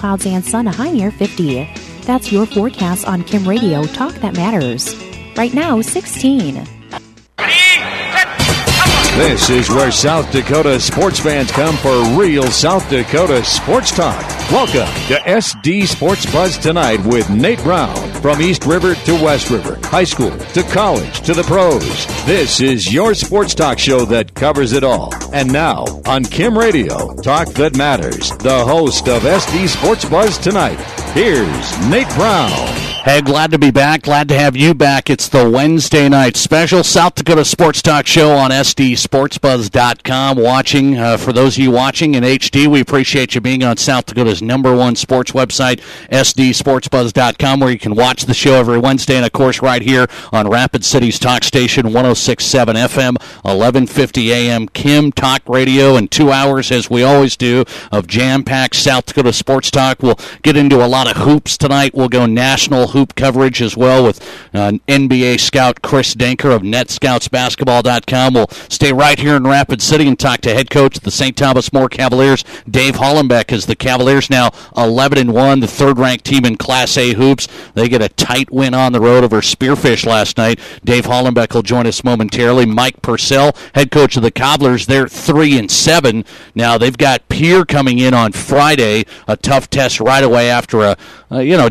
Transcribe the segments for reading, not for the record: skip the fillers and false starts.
clouds and sun, a high near 50. That's your forecast on Kim Radio, Talk That Matters. Right now, 16. This is where South Dakota sports fans come for real South Dakota sports talk. Welcome to SD Sports Buzz Tonight with Nate Brown. From East River to West River, high school to college to the pros. This is your sports talk show that covers it all. And now, on Kim Radio, Talk That Matters, the host of SD Sports Buzz Tonight, here's Nate Brown. Hey, glad to be back. Glad to have you back. It's the Wednesday night special South Dakota Sports Talk Show on SDSportsBuzz.com. Watching, for those of you watching in HD, we appreciate you being on South Dakota's #1 sports website, SDSportsBuzz.com, where you can watch the show every Wednesday, and of course right here on Rapid City's talk station, 106.7 FM, 1150 AM, Kim Talk Radio, and 2 hours, as we always do, of jam-packed South Dakota sports talk. We'll get into a lot of hoops tonight. We'll go national hoop coverage as well with NBA scout Chris Denker of NetScoutsBasketball.com. We'll stay right here in Rapid City and talk to head coach of the St. Thomas More Cavaliers, Dave Hollenbeck, as the Cavaliers now 11-1, the third-ranked team in Class A hoops. They get a tight win on the road over Spearfish last night. Dave Hollenbeck will join us momentarily. Mike Purcell, head coach of the Cobblers, they're 3-7. Now they've got Pierre coming in on Friday, a tough test right away after a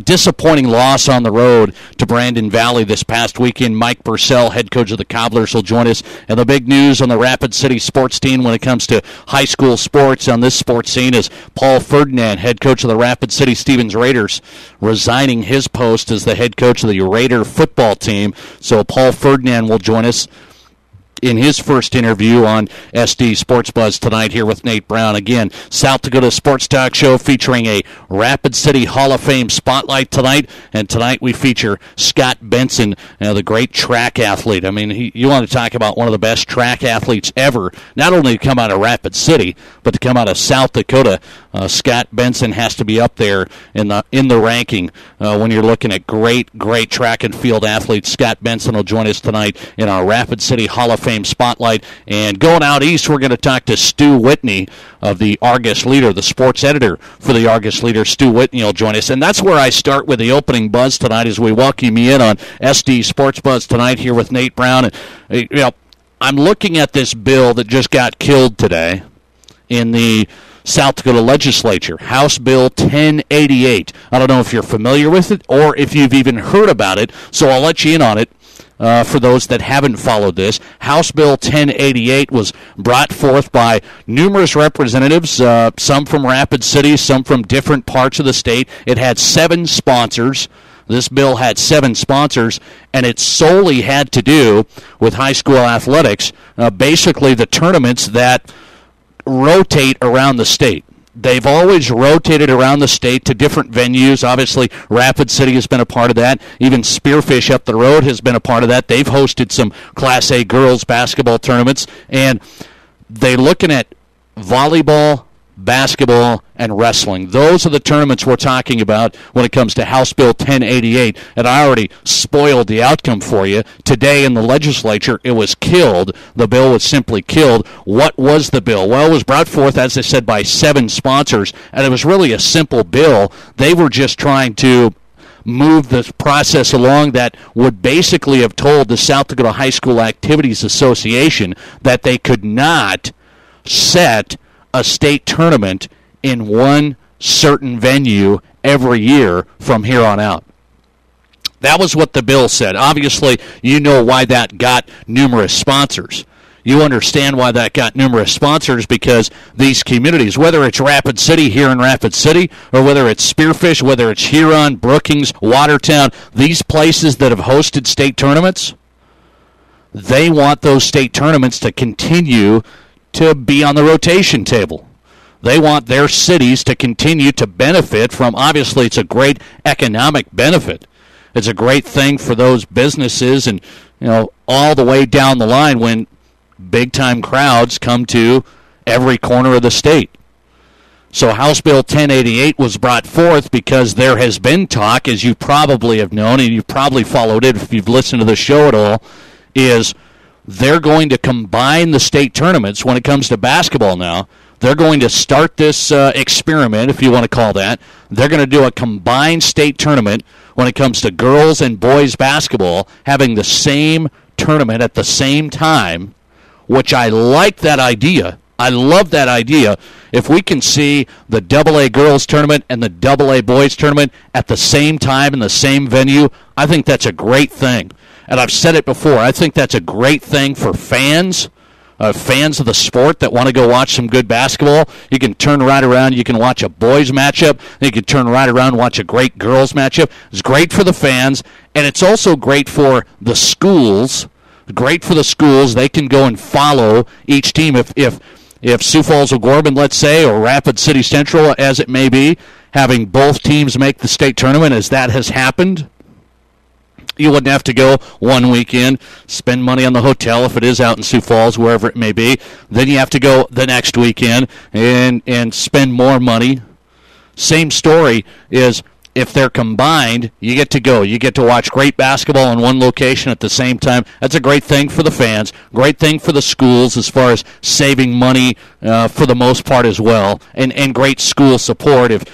disappointing loss on the road to Brandon Valley this past weekend. Mike Purcell, head coach of the Cobblers, will join us. And the big news on the Rapid City sports team when it comes to high school sports on this sports scene is Paul Ferdinand, head coach of the Rapid City Stevens Raiders, resigning his post as the head coach of the Raider football team. So Paul Ferdinand will join us in his first interview on SD Sports Buzz tonight here with Nate Brown. Again, South Dakota Sports Talk Show featuring a Rapid City Hall of Fame spotlight tonight. And tonight we feature Scott Benson, the great track athlete. I mean, you want to talk about one of the best track athletes ever, not only to come out of Rapid City, but to come out of South Dakota. Scott Benson has to be up there in the ranking when you're looking at great track and field athletes. Scott Benson will join us tonight in our Rapid City Hall of Fame spotlight. And going out east, we're going to talk to Stu Whitney of the Argus Leader, the sports editor for the Argus Leader. Stu Whitney will join us. And that's where I start with the opening buzz tonight as we welcome you in on SD Sports Buzz tonight here with Nate Brown. And, I'm looking at this bill that just got killed today in the South Dakota legislature, House Bill 1088. I don't know if you're familiar with it or if you've even heard about it, so I'll let you in on it. For those that haven't followed this, House Bill 1088 was brought forth by numerous representatives, some from Rapid City, some from different parts of the state. It had 7 sponsors. This bill had 7 sponsors, and it solely had to do with high school athletics, basically the tournaments that rotate around the state. They've always rotated around the state to different venues. Obviously, Rapid City has been a part of that. Even Spearfish up the road has been a part of that. They've hosted some Class A girls basketball tournaments, and they're looking at volleyball, basketball, and wrestling. Those are the tournaments we're talking about when it comes to House Bill 1088, and I already spoiled the outcome for you. Today in the legislature, it was killed. The bill was simply killed. What was the bill? Well, it was brought forth, as I said, by 7 sponsors, and it was really a simple bill. They were just trying to move the process along that would basically have told the South Dakota High School Activities Association that they could not set a state tournament in one certain venue every year from here on out. That was what the bill said. Obviously, you know why that got numerous sponsors. You understand why that got numerous sponsors because these communities, whether it's Rapid City here in Rapid City, or whether it's Spearfish, whether it's Huron, Brookings, Watertown, these places that have hosted state tournaments, they want those state tournaments to continue to be on the rotation table. They want their cities to continue to benefit from, obviously it's a great economic benefit. It's a great thing for those businesses and, all the way down the line when big-time crowds come to every corner of the state. So House Bill 1088 was brought forth because there has been talk, as you probably have known, and you've probably followed it if you've listened to the show at all, is they're going to combine the state tournaments when it comes to basketball now They're going to start this experiment, if you want to call that. They're going to do a combined state tournament when it comes to girls and boys basketball, having the same tournament at the same time, which I like that idea. I love that idea. If we can see the AA girls tournament and the AA boys tournament at the same time in the same venue, I think that's a great thing. And I've said it before, I think that's a great thing for fans. Fans of the sport that want to go watch some good basketball. You can turn right around, you can watch a boys matchup, you can turn right around and watch a great girls matchup. It's great for the fans, and it's also great for the schools. Great for the schools. They can go and follow each team. If Sioux Falls O'Gorman, let's say, or Rapid City Central, as it may be, having both teams make the state tournament, as that has happened, you wouldn't have to go one weekend, spend money on the hotel if it is out in Sioux Falls, wherever it may be. Then you have to go the next weekend and spend more money. Same story is if they're combined, you get to go. You get to watch great basketball in one location at the same time. That's a great thing for the fans, great thing for the schools as far as saving money for the most part as well, and great school support. If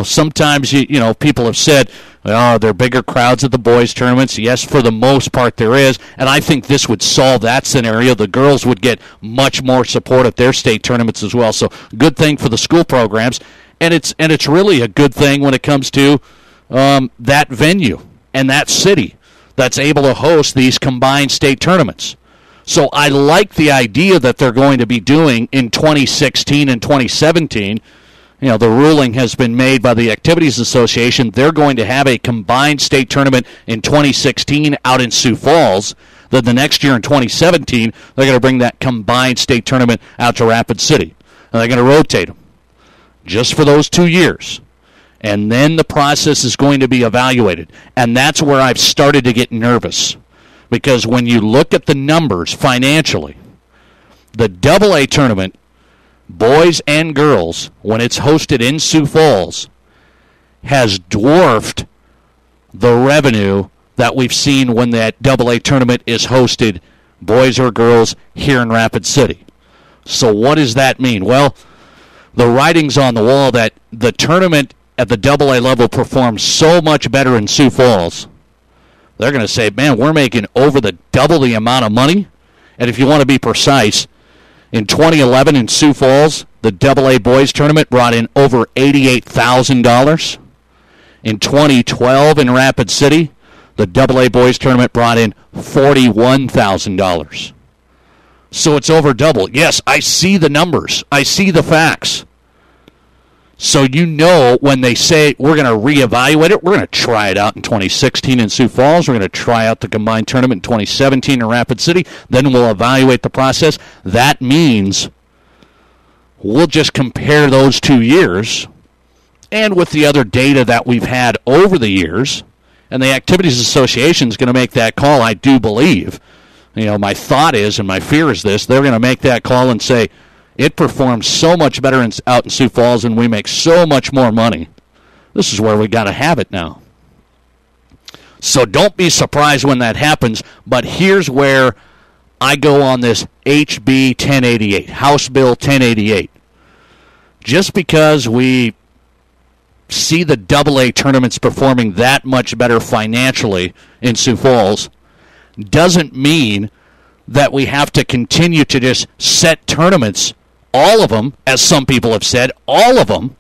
sometimes people have said, oh, there are bigger crowds at the boys' tournaments. Yes, for the most part there is, and I think this would solve that scenario. The girls would get much more support at their state tournaments as well. So good thing for the school programs, and it's really a good thing when it comes to that venue and that city that's able to host these combined state tournaments. So I like the idea that they're going to be doing in 2016 and 2017. The ruling has been made by the Activities Association. They're going to have a combined state tournament in 2016 out in Sioux Falls. Then the next year in 2017, they're going to bring that combined state tournament out to Rapid City. And they're going to rotate them just for those 2 years. And then the process is going to be evaluated. And that's where I've started to get nervous. Because when you look at the numbers financially, the AA tournament, boys and girls, when it's hosted in Sioux Falls, has dwarfed the revenue that we've seen when that AA tournament is hosted, boys or girls, here in Rapid City. So what does that mean? Well, the writing's on the wall that the tournament at the AA level performs so much better in Sioux Falls. They're going to say, man, we're making over double the amount of money. And if you want to be precise, in 2011 in Sioux Falls, the AA boys tournament brought in over $88,000. In 2012 in Rapid City, the AA boys tournament brought in $41,000. So it's over double. Yes, I see the numbers. I see the facts. So when they say we're going to reevaluate it, we're going to try it out in 2016 in Sioux Falls. We're going to try out the combined tournament in 2017 in Rapid City. Then we'll evaluate the process. That means we'll just compare those 2 years, and with the other data that we've had over the years, and the Activities Association is going to make that call, I do believe. My thought is, and my fear is this, they're going to make that call and say, it performs so much better out in Sioux Falls, and we make so much more money. This is where we got to have it now. So don't be surprised when that happens, but here's where I go on this HB 1088, House Bill 1088. Just because we see the AA tournaments performing that much better financially in Sioux Falls doesn't mean that we have to continue to just set tournaments, all of them, as some people have said, all of them,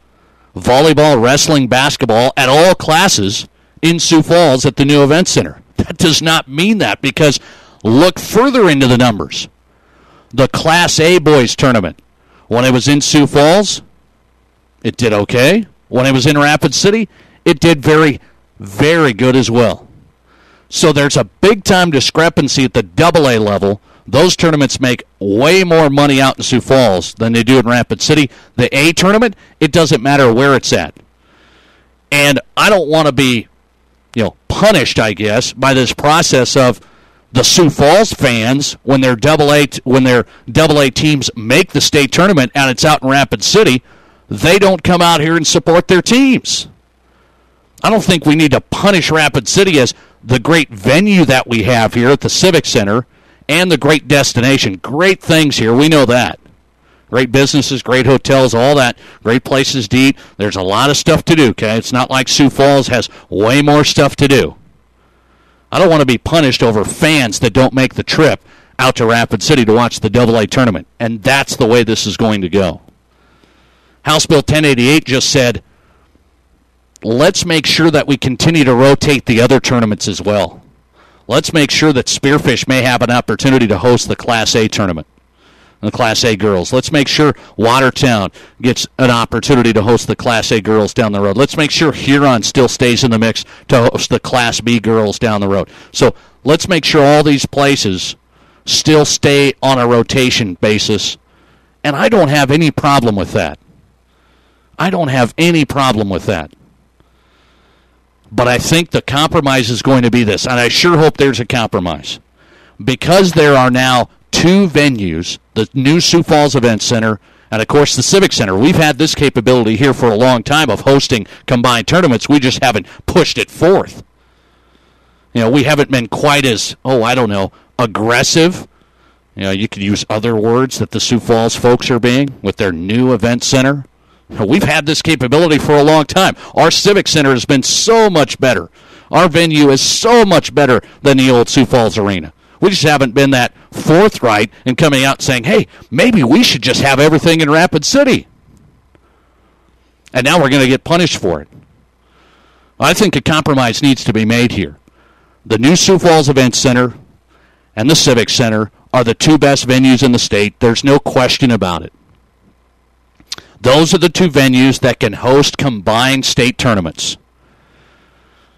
volleyball, wrestling, basketball, at all classes in Sioux Falls at the new event center. That does not mean that, because look further into the numbers. The Class A boys tournament, when it was in Sioux Falls, it did okay. When it was in Rapid City, it did very, very good as well. So there's a big-time discrepancy at the AA level. Those tournaments make way more money out in Sioux Falls than they do in Rapid City. The A tournament, it doesn't matter where it's at. And I don't want to be, punished, I guess, by this process of the Sioux Falls fans when their AA teams make the state tournament and it's out in Rapid City, they don't come out here and support their teams. I don't think we need to punish Rapid City as the great venue that we have here at the Civic Center and the great destination. Great things here, we know that. Great businesses, great hotels, all that. Great places to eat. There's a lot of stuff to do, okay? It's not like Sioux Falls has way more stuff to do. I don't want to be punished over fans that don't make the trip out to Rapid City to watch the AA tournament, and that's the way this is going to go. House Bill 1088 just said, let's make sure that we continue to rotate the other tournaments as well. Let's make sure that Spearfish may have an opportunity to host the Class A tournament, the Class A girls. Let's make sure Watertown gets an opportunity to host the Class A girls down the road. Let's make sure Huron still stays in the mix to host the Class B girls down the road. So let's make sure all these places still stay on a rotation basis, and I don't have any problem with that. I don't have any problem with that. But I think the compromise is going to be this, and I sure hope there's a compromise. Because there are now two venues, the new Sioux Falls Event Center and, of course, the Civic Center. We've had this capability here for a long time of hosting combined tournaments. We just haven't pushed it forth. You know, we haven't been quite as, aggressive. You know, you could use other words that the Sioux Falls folks are being with their new event center. We've had this capability for a long time. Our Civic Center has been so much better. Our venue is so much better than the old Sioux Falls Arena. We just haven't been that forthright in coming out and saying, hey, maybe we should just have everything in Rapid City. And now we're going to get punished for it. I think a compromise needs to be made here. The new Sioux Falls Event Center and the Civic Center are the two best venues in the state. There's no question about it. Those are the two venues that can host combined state tournaments.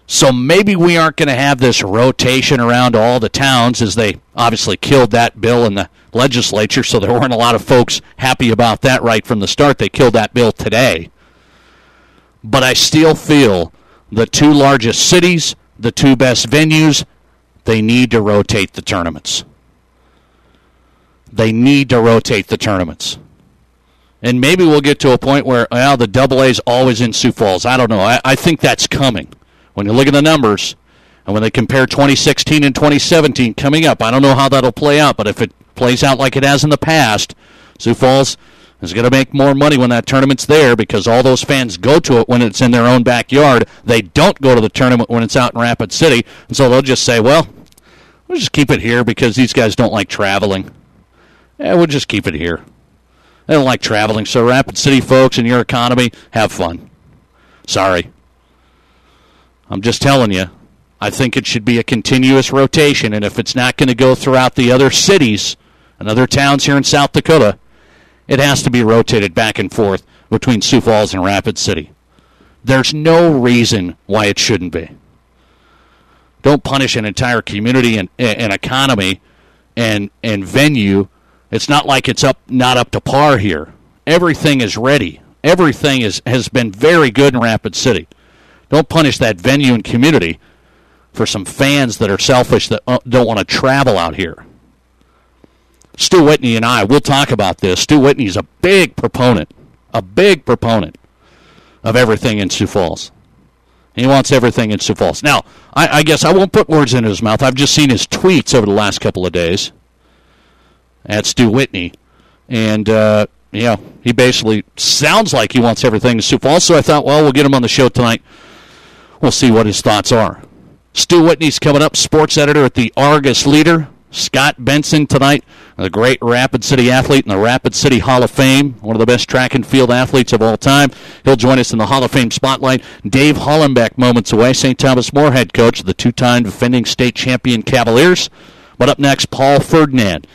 So maybe we aren't going to have this rotation around all the towns, as they obviously killed that bill in the legislature, so there weren't a lot of folks happy about that right from the start. They killed that bill today. But I still feel the two largest cities, the two best venues, they need to rotate the tournaments. They need to rotate the tournaments. And maybe we'll get to a point where, the AA is always in Sioux Falls. I don't know. I think that's coming. When you look at the numbers, and when they compare 2016 and 2017 coming up, I don't know how that'll play out, but if it plays out like it has in the past, Sioux Falls is going to make more money when that tournament's there, because all those fans go to it when it's in their own backyard. They don't go to the tournament when it's out in Rapid City, and so they'll just say, well, we'll just keep it here because these guys don't like traveling. Yeah, we'll just keep it here. They don't like traveling, so Rapid City folks and your economy, have fun. Sorry. I'm just telling you, I think it should be a continuous rotation, and if it's not going to go throughout the other cities and other towns here in South Dakota, it has to be rotated back and forth between Sioux Falls and Rapid City. There's no reason why it shouldn't be. Don't punish an entire community and economy and venue. It's not like it's not up to par here. Everything is ready. Everything has been very good in Rapid City. Don't punish that venue and community for some fans that are selfish that don't want to travel out here. Stu Whitney and I, we'll talk about this. Stu Whitney's a big proponent of everything in Sioux Falls. He wants everything in Sioux Falls. Now, I guess I won't put words in his mouth. I've just seen his tweets over the last couple of days at Stu Whitney. And, he basically sounds like he wants everything in Sioux Falls. So I thought, well, we'll get him on the show tonight. We'll see what his thoughts are. Stu Whitney's coming up, sports editor at the Argus Leader. Scott Benson tonight, the great Rapid City athlete in the Rapid City Hall of Fame, one of the best track and field athletes of all time. He'll join us in the Hall of Fame spotlight. Dave Hollenbeck moments away, St. Thomas More head coach of the two-time defending state champion Cavaliers. But up next, Paul Ferdinand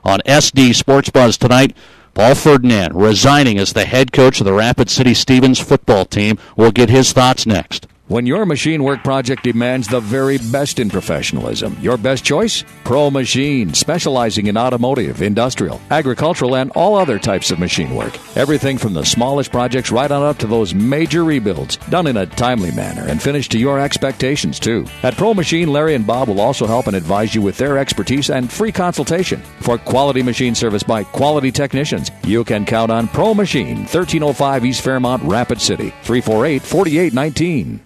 on SD Sports Buzz tonight. Paul Ferdinand resigning as the head coach of the Rapid City Stevens football team. We'll get his thoughts next. When your machine work project demands the very best in professionalism, your best choice? Pro Machine, specializing in automotive, industrial, agricultural, and all other types of machine work. Everything from the smallest projects right on up to those major rebuilds, done in a timely manner and finished to your expectations, too. At Pro Machine, Larry and Bob will also help and advise you with their expertise and free consultation. For quality machine service by quality technicians, you can count on Pro Machine, 1305 East Fairmont, Rapid City, 348-4819.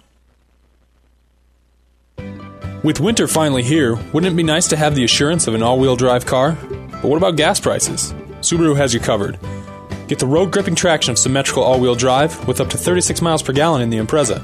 With winter finally here, wouldn't it be nice to have the assurance of an all-wheel drive car? But what about gas prices? Subaru has you covered. Get the road-gripping traction of symmetrical all-wheel drive with up to 36 miles per gallon in the Impreza.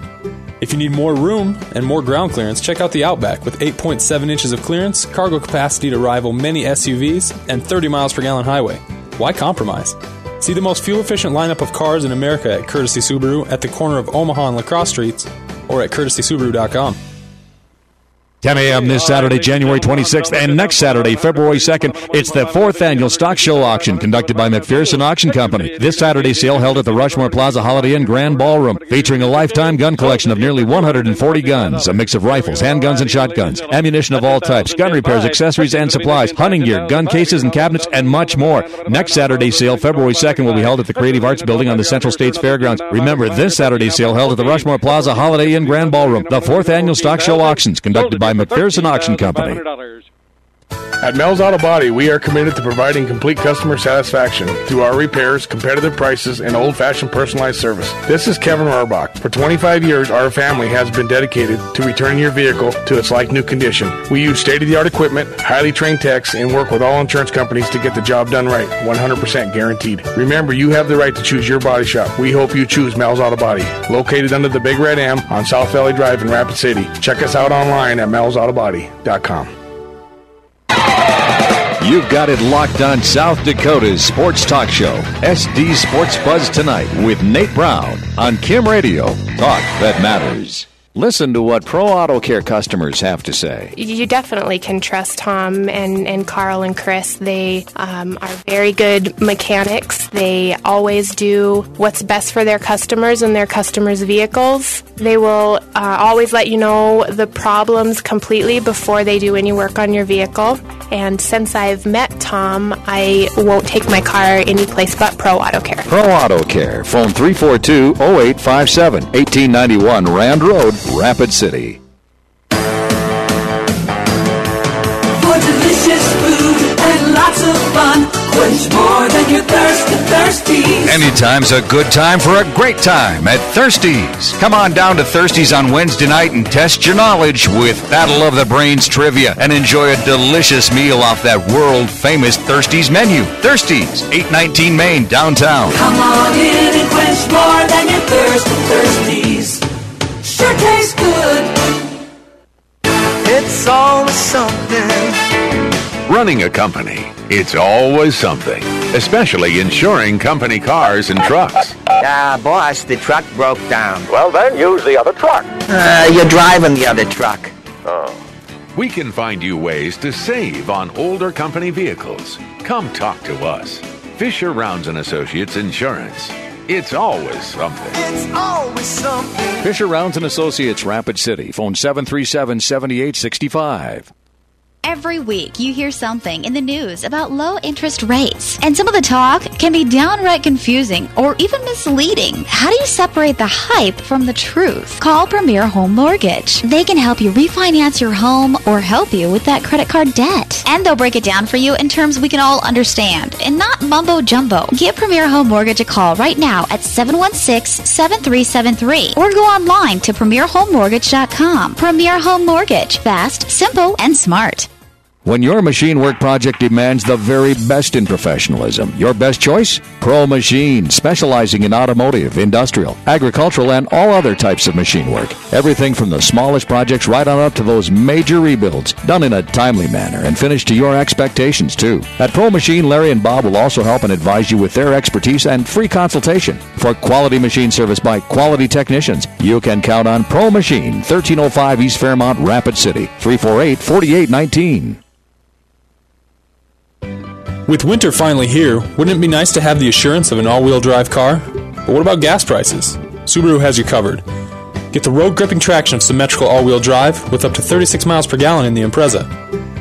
If you need more room and more ground clearance, check out the Outback with 8.7 inches of clearance, cargo capacity to rival many SUVs, and 30 miles per gallon highway. Why compromise? See the most fuel-efficient lineup of cars in America at Courtesy Subaru at the corner of Omaha and La Crosse Streets or at courtesysubaru.com. 10 a.m. this Saturday, January 26th, and next Saturday, February 2nd, it's the 4th annual stock show auction conducted by McPherson Auction Company. This Saturday sale held at the Rushmore Plaza Holiday Inn Grand Ballroom, featuring a lifetime gun collection of nearly 140 guns, a mix of rifles, handguns, and shotguns, ammunition of all types, gun repairs, accessories, and supplies, hunting gear, gun cases and cabinets, and much more. Next Saturday sale, February 2nd, will be held at the Creative Arts Building on the Central States Fairgrounds. Remember, this Saturday sale held at the Rushmore Plaza Holiday Inn Grand Ballroom, the 4th annual stock show auctions conducted by McPherson Auction Company. At Mel's Auto Body, we are committed to providing complete customer satisfaction through our repairs, competitive prices, and old-fashioned personalized service. This is Kevin Rohrbach. For 25 years, our family has been dedicated to returning your vehicle to its like-new condition. We use state-of-the-art equipment, highly trained techs, and work with all insurance companies to get the job done right, 100% guaranteed. Remember, you have the right to choose your body shop. We hope you choose Mel's Auto Body, located under the Big Red M on South Valley Drive in Rapid City. Check us out online at melsautobody.com. You've got it locked on South Dakota's sports talk show, SD Sports Buzz Tonight with Nate Brown on Kim Radio. Talk that matters. Listen to what Pro Auto Care customers have to say. You definitely can trust Tom and Carl and Chris. They are very good mechanics. They always do what's best for their customers and their customers' vehicles. They will always let you know the problems completely before they do any work on your vehicle. And since I've met Tom, I won't take my car anyplace but Pro Auto Care. Pro Auto Care. Phone 342-0857, 1891 Rand Road, Rapid City. For delicious food and lots of fun, quench more than your thirst at Thirsties. Anytime's a good time for a great time at Thirsties. Come on down to Thirsties on Wednesday night and test your knowledge with Battle of the Brains trivia and enjoy a delicious meal off that world-famous Thirsties menu. Thirsties, 819 Main, downtown. Come on in and quench more than your thirst at Thirsties. Sure tastes good. It's always something. Running a company, it's always something, especially insuring company cars and trucks. Boss, the truck broke down. Well, then use the other truck. You're driving the other truck. Oh. We can find you ways to save on older company vehicles. Come talk to us. Fisher Rounds & Associates Insurance. It's always something. It's always something. Fisher Rounds & Associates, Rapid City. Phone 737-7865. Every week, you hear something in the news about low interest rates. And some of the talk can be downright confusing or even misleading. How do you separate the hype from the truth? Call Premier Home Mortgage. They can help you refinance your home or help you with that credit card debt. And they'll break it down for you in terms we can all understand and not mumbo jumbo. Give Premier Home Mortgage a call right now at 716-7373 or go online to premierhomemortgage.com. Premier Home Mortgage. Fast, simple, and smart. When your machine work project demands the very best in professionalism, your best choice? Pro Machine, specializing in automotive, industrial, agricultural, and all other types of machine work. Everything from the smallest projects right on up to those major rebuilds, done in a timely manner and finished to your expectations, too. At Pro Machine, Larry and Bob will also help and advise you with their expertise and free consultation. For quality machine service by quality technicians, you can count on Pro Machine, 1305 East Fairmont, Rapid City, 348-4819. With winter finally here, wouldn't it be nice to have the assurance of an all-wheel drive car? But what about gas prices? Subaru has you covered. Get the road-gripping traction of symmetrical all-wheel drive with up to 36 miles per gallon in the Impreza.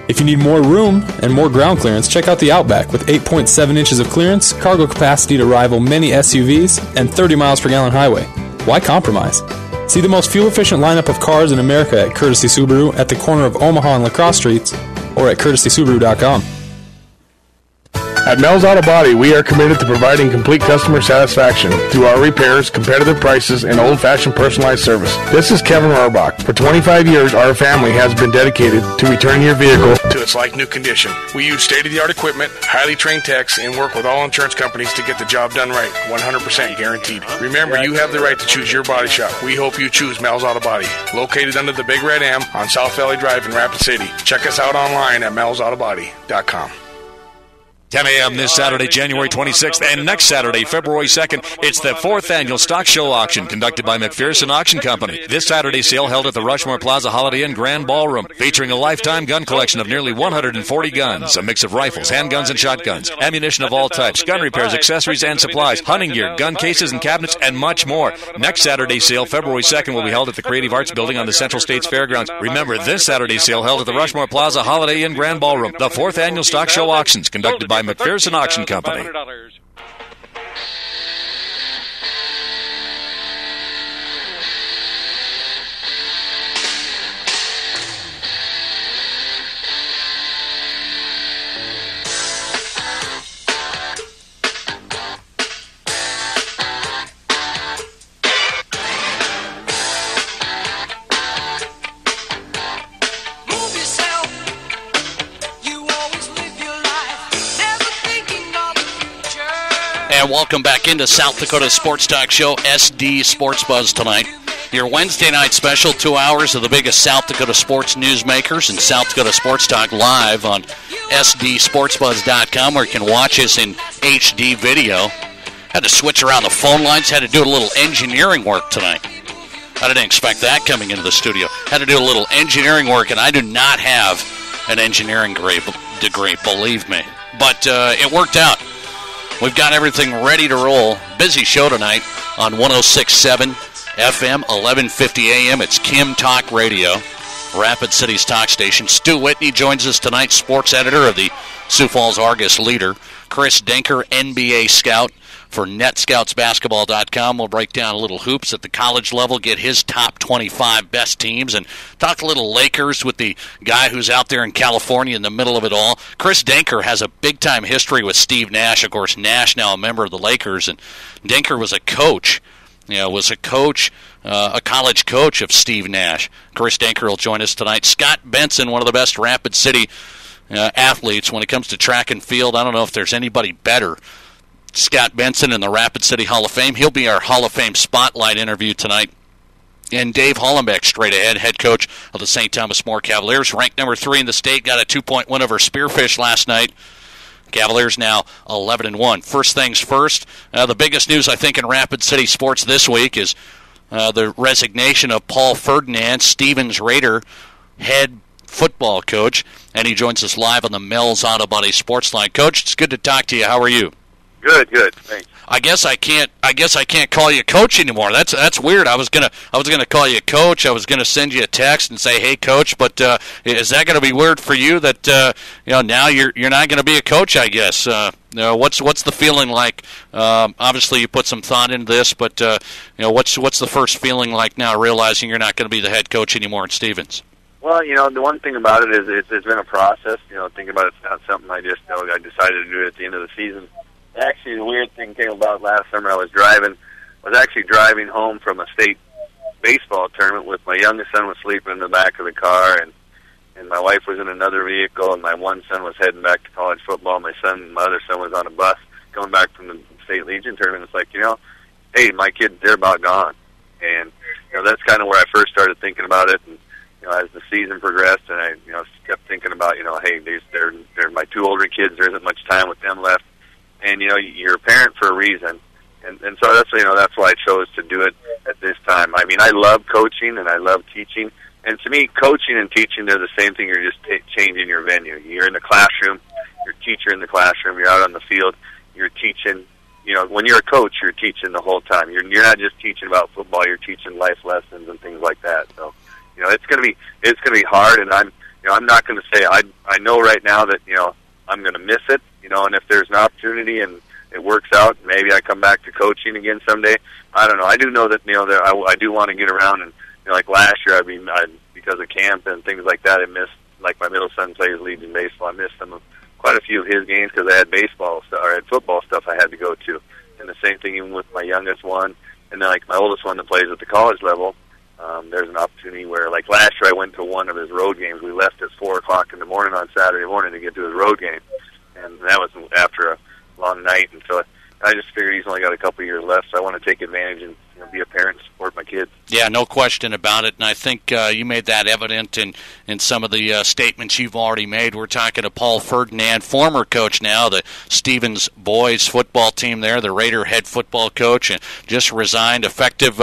If you need more room and more ground clearance, check out the Outback with 8.7 inches of clearance, cargo capacity to rival many SUVs, and 30 miles per gallon highway. Why compromise? See the most fuel-efficient lineup of cars in America at Courtesy Subaru at the corner of Omaha and La Crosse Streets or at courtesysubaru.com. At Mel's Auto Body, we are committed to providing complete customer satisfaction through our repairs, competitive prices, and old-fashioned personalized service. This is Kevin Rohrbach. For 25 years, our family has been dedicated to returning your vehicle to its like-new condition. We use state-of-the-art equipment, highly trained techs, and work with all insurance companies to get the job done right, 100% guaranteed. Remember, you have the right to choose your body shop. We hope you choose Mel's Auto Body, located under the Big Red M on South Valley Drive in Rapid City. Check us out online at melsautobody.com. 10 a.m. this Saturday, January 26th, and next Saturday, February 2nd, it's the 4th Annual Stock Show Auction conducted by McPherson Auction Company. This Saturday sale held at the Rushmore Plaza Holiday Inn Grand Ballroom, featuring a lifetime gun collection of nearly 140 guns, a mix of rifles, handguns, and shotguns, ammunition of all types, gun repairs, accessories, and supplies, hunting gear, gun cases and cabinets, and much more. Next Saturday sale, February 2nd, will be held at the Creative Arts Building on the Central States Fairgrounds. Remember, this Saturday sale held at the Rushmore Plaza Holiday Inn Grand Ballroom, the 4th Annual Stock Show Auctions conducted by McPherson Auction Company. And welcome back into South Dakota Sports Talk Show, SD Sports Buzz tonight. Your Wednesday night special, 2 hours of the biggest South Dakota sports newsmakers and South Dakota Sports Talk live on SDSportsBuzz.com, where you can watch us in HD video. Had to switch around the phone lines, had to do a little engineering work tonight. I didn't expect that coming into the studio. Had to do a little engineering work, and I do not have an engineering degree, believe me. But it worked out. We've got everything ready to roll. Busy show tonight on 106.7 FM, 1150 AM. It's Kim Talk Radio, Rapid City's talk station. Stu Whitney joins us tonight, sports editor of the Sioux Falls Argus Leader. Chris Denker, NBA scout for NetScoutsBasketball.com. We'll break down a little hoops at the college level, get his top 25 best teams, and talk a little Lakers with the guy who's out there in California in the middle of it all. Chris Denker has a big-time history with Steve Nash. Of course, Nash now a member of the Lakers, and Denker was a coach. A college coach of Steve Nash. Chris Denker will join us tonight. Scott Benson, one of the best Rapid City athletes when it comes to track and field. I don't know if there's anybody better. Scott Benson in the Rapid City Hall of Fame. He'll be our Hall of Fame Spotlight interview tonight. And Dave Hollenbeck, straight ahead, head coach of the St. Thomas More Cavaliers, ranked number 3 in the state, got a 2-point win over Spearfish last night. Cavaliers now 11-1. First things first, the biggest news, I think, in Rapid City sports this week is the resignation of Paul Ferdinand, Stevens Raider head football coach, and he joins us live on the Mel's Auto Body Sports Line. Coach, it's good to talk to you. How are you? Good. Thanks. I guess I can't call you coach anymore. That's weird. I was gonna call you coach. I was gonna send you a text and say, "Hey, coach," but is that gonna be weird for you that now you're not gonna be a coach? I guess. What's the feeling like? Obviously, you put some thought into this, but what's the first feeling like now, realizing you're not going to be the head coach anymore at Stevens? Well, the one thing about it is it's been a process. Thinking about it's not something I just I decided to do at the end of the season. Actually, the weird thing came about last summer. I was actually driving home from a state baseball tournament with my youngest son was sleeping in the back of the car, and my wife was in another vehicle, and my one son was heading back to college football. My other son was on a bus going back from the State Legion tournament. It's like, hey, my kids, they're about gone. And, that's kind of where I first started thinking about it. And, as the season progressed, and I, kept thinking about, hey, they're my 2 older kids. There isn't much time with them left. And, you're a parent for a reason. And so that's why I chose to do it at this time. I mean, I love coaching and I love teaching. And to me, coaching and teaching, they're the same thing. You're just changing your venue. You're in the classroom. You're a teacher in the classroom. You're out on the field. You're teaching. When you're a coach, you're teaching the whole time. You're not just teaching about football. You're teaching life lessons and things like that. So, it's gonna be hard. And I'm not gonna say I know right now that I'm gonna miss it. And if there's an opportunity and it works out, maybe I come back to coaching again someday. I don't know. I do know that I do want to get around, and like last year, because of camp and things like that, I missed, like my middle son plays Legion baseball. I missed them quite a few of his games because I had baseball stuff, or I had football stuff I had to go to. And the same thing even with my youngest one, and then like my oldest one that plays at the college level. There's an opportunity where, like last year, I went to one of his road games. We left at 4 o'clock in the morning on Saturday morning to get to his road game, and that was after a long night. And so I just figured he's only got a couple years left, so I want to take advantage and be a parent and support my kids. Yeah, no question about it, and I think you made that evident in some of the statements you've already made. We're talking to Paul Ferdinand, former coach now, the Stevens boys football team there, the Raider head football coach, and just resigned effective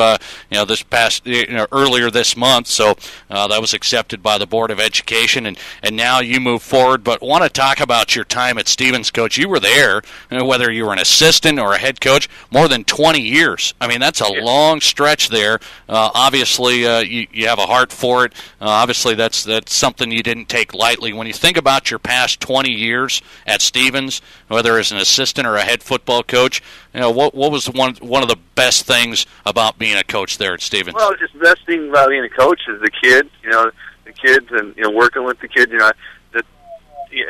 this past earlier this month. So that was accepted by the Board of Education, and now you move forward. But want to talk about your time at Stevens, Coach. You were there, whether you were an assistant or a head coach, more than 20 years. I mean, that's a long stretch there. Obviously, you have a heart for it. Obviously, that's something you didn't take lightly. When you think about your past 20 years at Stevens, whether as an assistant or a head football coach, what was one of the best things about being a coach there at Stevens? Well, just the best thing about being a coach is the kids. The kids, and working with the kids.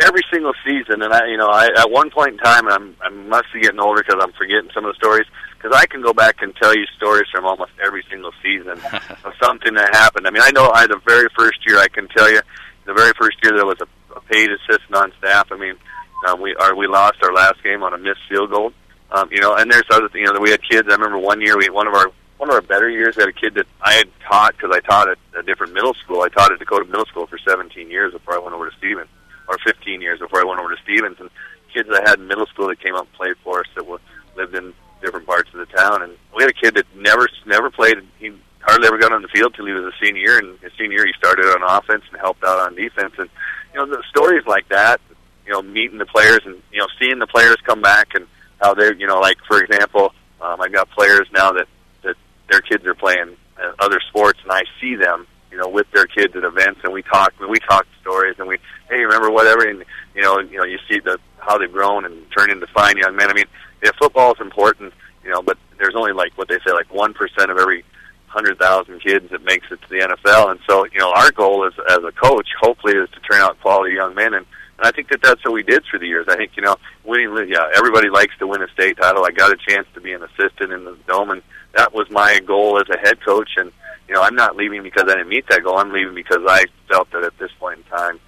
Every single season, and I at one point in time, and I must be getting older because I'm forgetting some of the stories. Because I can go back and tell you stories from almost every single season of something that happened. I mean, I know the very first year, I can tell you, the very first year there was a paid assistant on staff. I mean, we lost our last game on a missed field goal. And there's other things. We had kids. I remember one year, one of our better years, we had a kid that I had taught because I taught at a different middle school. I taught at Dakota Middle School for 17 years before I went over to Stevens, or 15 years before I went over to Stevens. And kids I had in middle school that came up and played for us that lived in different parts of the town. And we had a kid that never played. He hardly ever got on the field till he was a senior year. And his senior year, he started on offense and helped out on defense. And the stories like that, meeting the players and seeing the players come back and how they're, like for example, I got players now that their kids are playing other sports, and I see them, with their kids at events, and we talk stories, and hey, remember whatever, and you see how they've grown and turned into fine young men. I mean, football is important, but there's only like what they say, like 1% of every 100,000 kids that makes it to the NFL, and so our goal as a coach, hopefully, is to turn out quality young men, and I think that's what we did through the years. I think winning, everybody likes to win a state title. I got a chance to be an assistant in the Dome, and that was my goal as a head coach, and I'm not leaving because I didn't meet that goal. I'm leaving because I felt that at this point in time,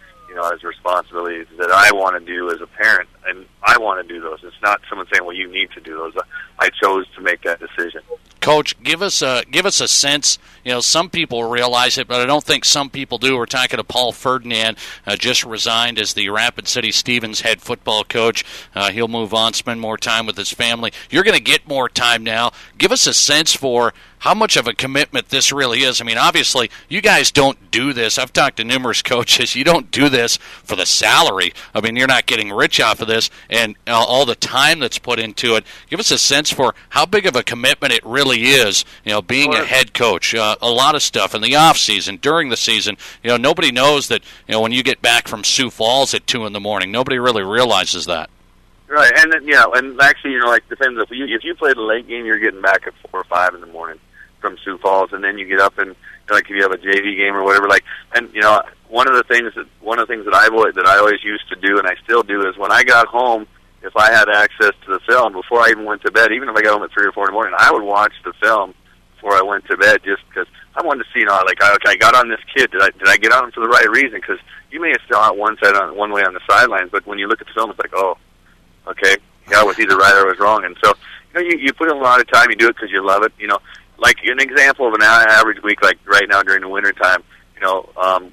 as responsibilities that I want to do as a parent, and I want to do those. It's not someone saying, well, you need to do those. I chose to make that decision. Coach, give us a sense. Some people realize it, but I don't think some people do. We're talking to Paul Ferdinand, just resigned as the Rapid City Stevens head football coach. He'll move on, spend more time with his family. You're going to get more time now. Give us a sense for how much of a commitment this really is. I mean, obviously, you guys don't do this. I've talked to numerous coaches. You don't do this for the salary. I mean, you're not getting rich off of this, and all the time that's put into it. Give us a sense for how big of a commitment it really is, being a head coach. A lot of stuff in the off season, during the season. Nobody knows that, when you get back from Sioux Falls at 2 a.m, nobody really realizes that. Right, and then, and actually, depends if you play the late game, you're getting back at 4 or 5 in the morning from Sioux Falls, and then you get up and if you have a JV game or whatever, and one of the things that I always used to do, and I still do, is when I got home, if I had access to the film before I even went to bed, even if I got home at 3 or 4 in the morning, I would watch the film before I went to bed, just because I wanted to see, I got on this kid. Did I get on him for the right reason? Because you may have still out one way on the sidelines, but when you look at the film, it's like, oh, okay, I was either right or I was wrong. And so, you put in a lot of time. You do it because you love it. Like an example of an average week, like right now during the winter time,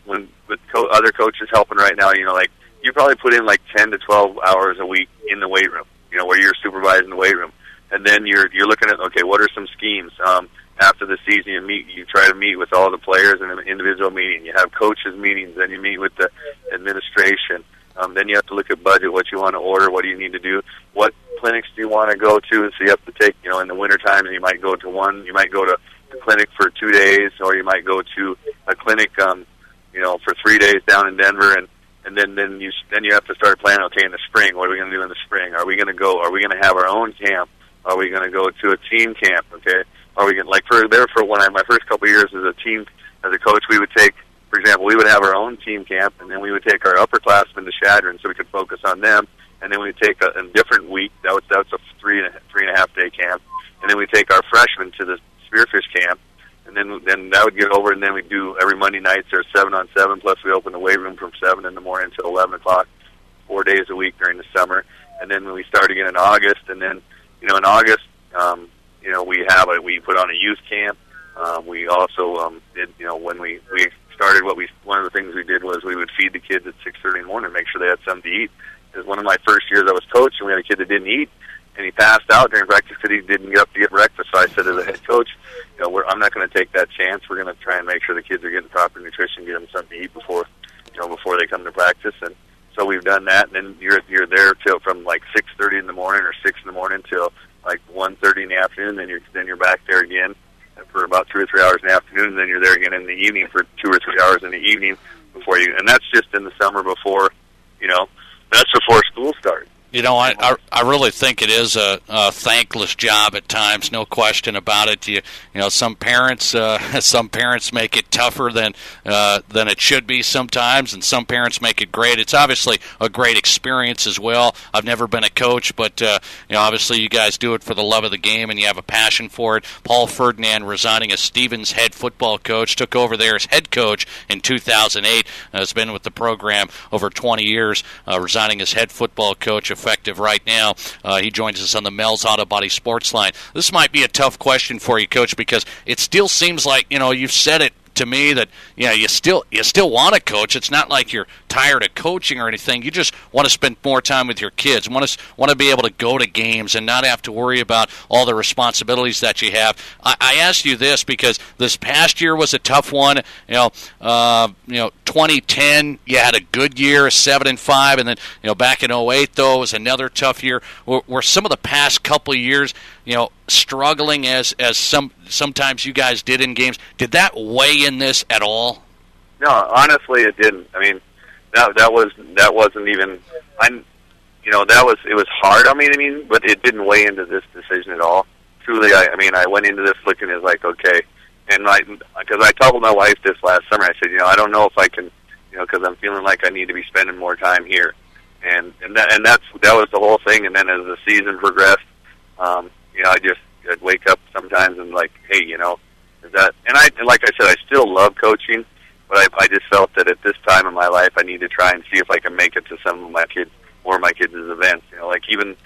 when with other coaches helping right now, you probably put in like 10 to 12 hours a week in the weight room, where you're supervising the weight room, and then you're looking at, okay, what are some schemes? After the season, you try to meet with all the players in an individual meeting. You have coaches meetings, then you meet with the administration. Then you have to look at budget, what you want to order, what do you need to do, what clinics do you want to go to. So you have to take, in the winter time, you might go to one, you might go to the clinic for 2 days, or you might go to a clinic, for 3 days down in Denver, and then you have to start planning. Okay, in the spring, what are we going to do in the spring? Are we going to have our own camp? Are we going to go to a team camp? Okay, are we going for my first couple of years as a coach, we would take for example, we would have our own team camp, and then we would take our upperclassmen to Chadron so we could focus on them. And then we'd take a different week. That's a three and a half day camp. And then we take our freshmen to the spearfish camp. And then that would get over, and then we do every Monday nights there's 7-on-7, plus we open the weight room from 7 in the morning until 11 o'clock, 4 days a week during the summer. And then we start again in August, and then, in August, we put on a youth camp. We also did, when we started, one of the things we did was we would feed the kids at 6:30 in the morning, make sure they had something to eat. Because one of my first years I was coaching, we had a kid that didn't eat, and he passed out during practice because he didn't get up to get breakfast. So I said, as a head coach, I'm not going to take that chance. We're going to try and make sure the kids are getting proper nutrition, get them something to eat before they come to practice. And so we've done that. And then you're there till from like 6:30 in the morning or 6 in the morning till like 1:30 in the afternoon. Then you're back there again for about 2 or 3 hours in the afternoon, and then you're there again in the evening for 2 or 3 hours in the evening before you. And that's just in the summer before, that's before school starts. I really think it is a thankless job at times, no question about it. Some parents make it tougher than it should be sometimes, and some parents make it great. It's obviously a great experience as well. I've never been a coach, but obviously you guys do it for the love of the game, and you have a passion for it. Paul Ferdinand, resigning as Stevens head football coach, took over there as head coach in 2008. Has been with the program over 20 years, resigning as head football coach, effective right now. He joins us on the Mel's Auto Body Sports Line. This might be a tough question for you, Coach, because it still seems like, you've said it to me that you still want to coach. It's not like you're tired of coaching or anything. You just want to spend more time with your kids. Want to be able to go to games and not have to worry about all the responsibilities that you have. I asked you this because this past year was a tough one. 2010 you had a good year, 7-5, and then back in 2008 though it was another tough year. Were some of the past couple of years struggling as sometimes you guys did in games? Did that weigh in this at all? No, honestly, it didn't. I mean, that wasn't even. It was hard. I mean, but it didn't weigh into this decision at all. Truly, I went into this looking at like, okay, and because I told my wife this last summer, I said, I don't know if I can, because I'm feeling like I need to be spending more time here, that was the whole thing. And then as the season progressed, I'd wake up sometimes and like, hey, is that? And like I said, I still love coaching, but I just felt that at this time in my life, I need to try and see if I can make it to some of my kids' events. Like even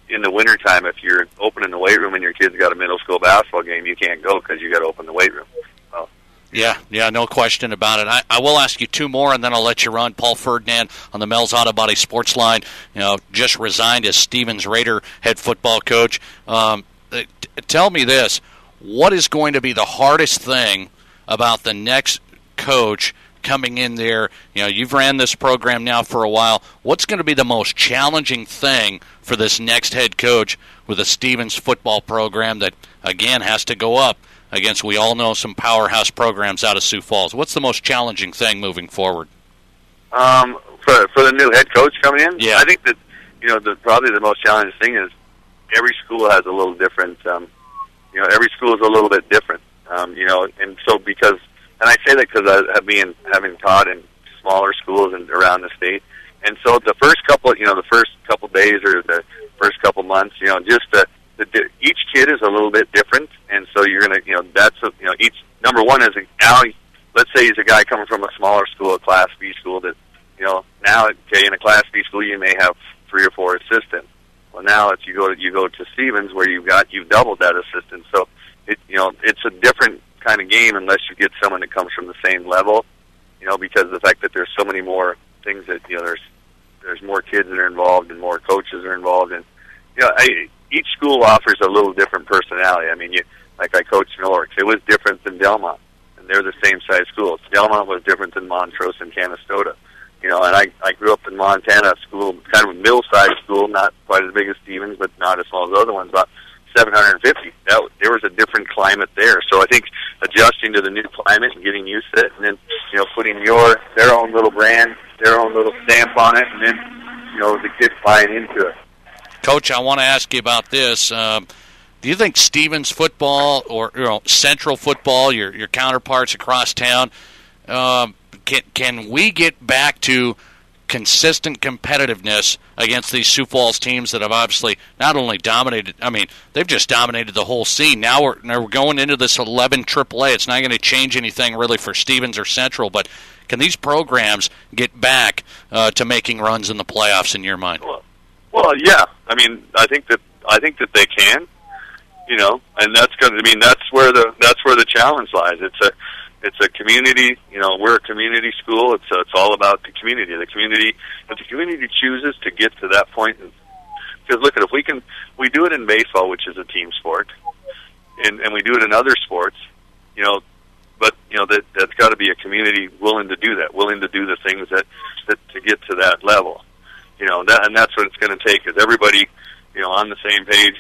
in the wintertime, if you're opening the weight room and your kid's got a middle school basketball game, you can't go because you got to open the weight room. So. Yeah, no question about it. I will ask you two more, and then I'll let you run. Paul Ferdinand on the Mel's Auto Body Sports Line, just resigned as Stevens Raider head football coach. Tell me this. What is going to be the hardest thing about the next coach coming in there? You've ran this program now for a while. What's going to be the most challenging thing for this next head coach with a Stevens football program that, again, has to go up against, we all know, some powerhouse programs out of Sioux Falls? What's the most challenging thing moving forward? For the new head coach coming in? Yeah. I think that, probably the most challenging thing is every school has a little different, every school is a little bit different, and so and I say that because I have having taught in smaller schools and around the state, and so the first couple days or the first couple months, each kid is a little bit different, and so you're gonna, each number one is let's say he's a guy coming from a smaller school, a Class B school that, now in a Class B school you may have 3 or 4 assistants. Well, now it's you go to Stevens where you've doubled that assistant, so it's a different kind of game unless you get someone that comes from the same level, because of the fact that there's so many more things that there's more kids that are involved and more coaches are involved, and each school offers a little different personality. I mean, like I coached Norwich, it was different than Delmont, and they're the same size schools. Delmont was different than Montrose and Canastota. And I grew up in Montana, school, kind of a middle-sized school, not quite as big as Stevens, but not as small as other ones, about 750. There was a different climate there. So I think adjusting to the new climate and getting used to it, and then, putting their own little brand, their own little stamp on it, and then, the kids buying into it. Coach, I want to ask you about this. Do you think Stevens football or Central football, your counterparts across town, can we get back to consistent competitiveness against these Sioux Falls teams that have obviously not only dominated, I mean, they've just dominated the whole scene. Now we're going into this 11 AAA. It's not going to change anything really for Stevens or Central, but can these programs get back to making runs in the playoffs in your mind? Well, yeah. I mean, I think that they can, and that's going to, that's where the challenge lies. It's a community, we're a community school. It's all about the community. If the community chooses to get to that point, because look, if we do it in baseball, which is a team sport, and we do it in other sports, but that's got to be a community willing to do that, willing to do the things that to get to that level, and that's what it's going to take, is everybody, on the same page,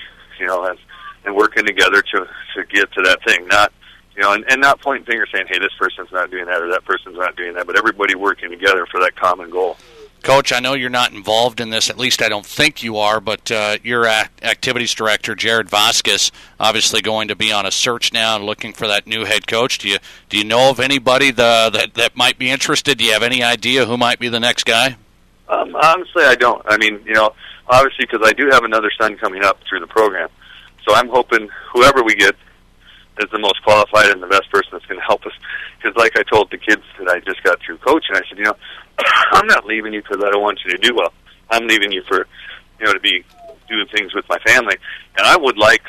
and working together to get to that thing, not. And not pointing fingers saying, hey, this person's not doing that or that person's not doing that, but everybody working together for that common goal. Coach, I know you're not involved in this, at least I don't think you are, but your activities director, Jared Vasquez, obviously going to be on a search now and looking for that new head coach. Do you know of anybody that might be interested? Do you have any idea who might be the next guy? Honestly, I don't. I mean, obviously, because I do have another son coming up through the program, so I'm hoping whoever we get is the most qualified and the best person that's going to help us. Because like I told the kids that I just got through coaching, I said, I'm not leaving you because I don't want you to do well. I'm leaving you for, to be doing things with my family. And I would like,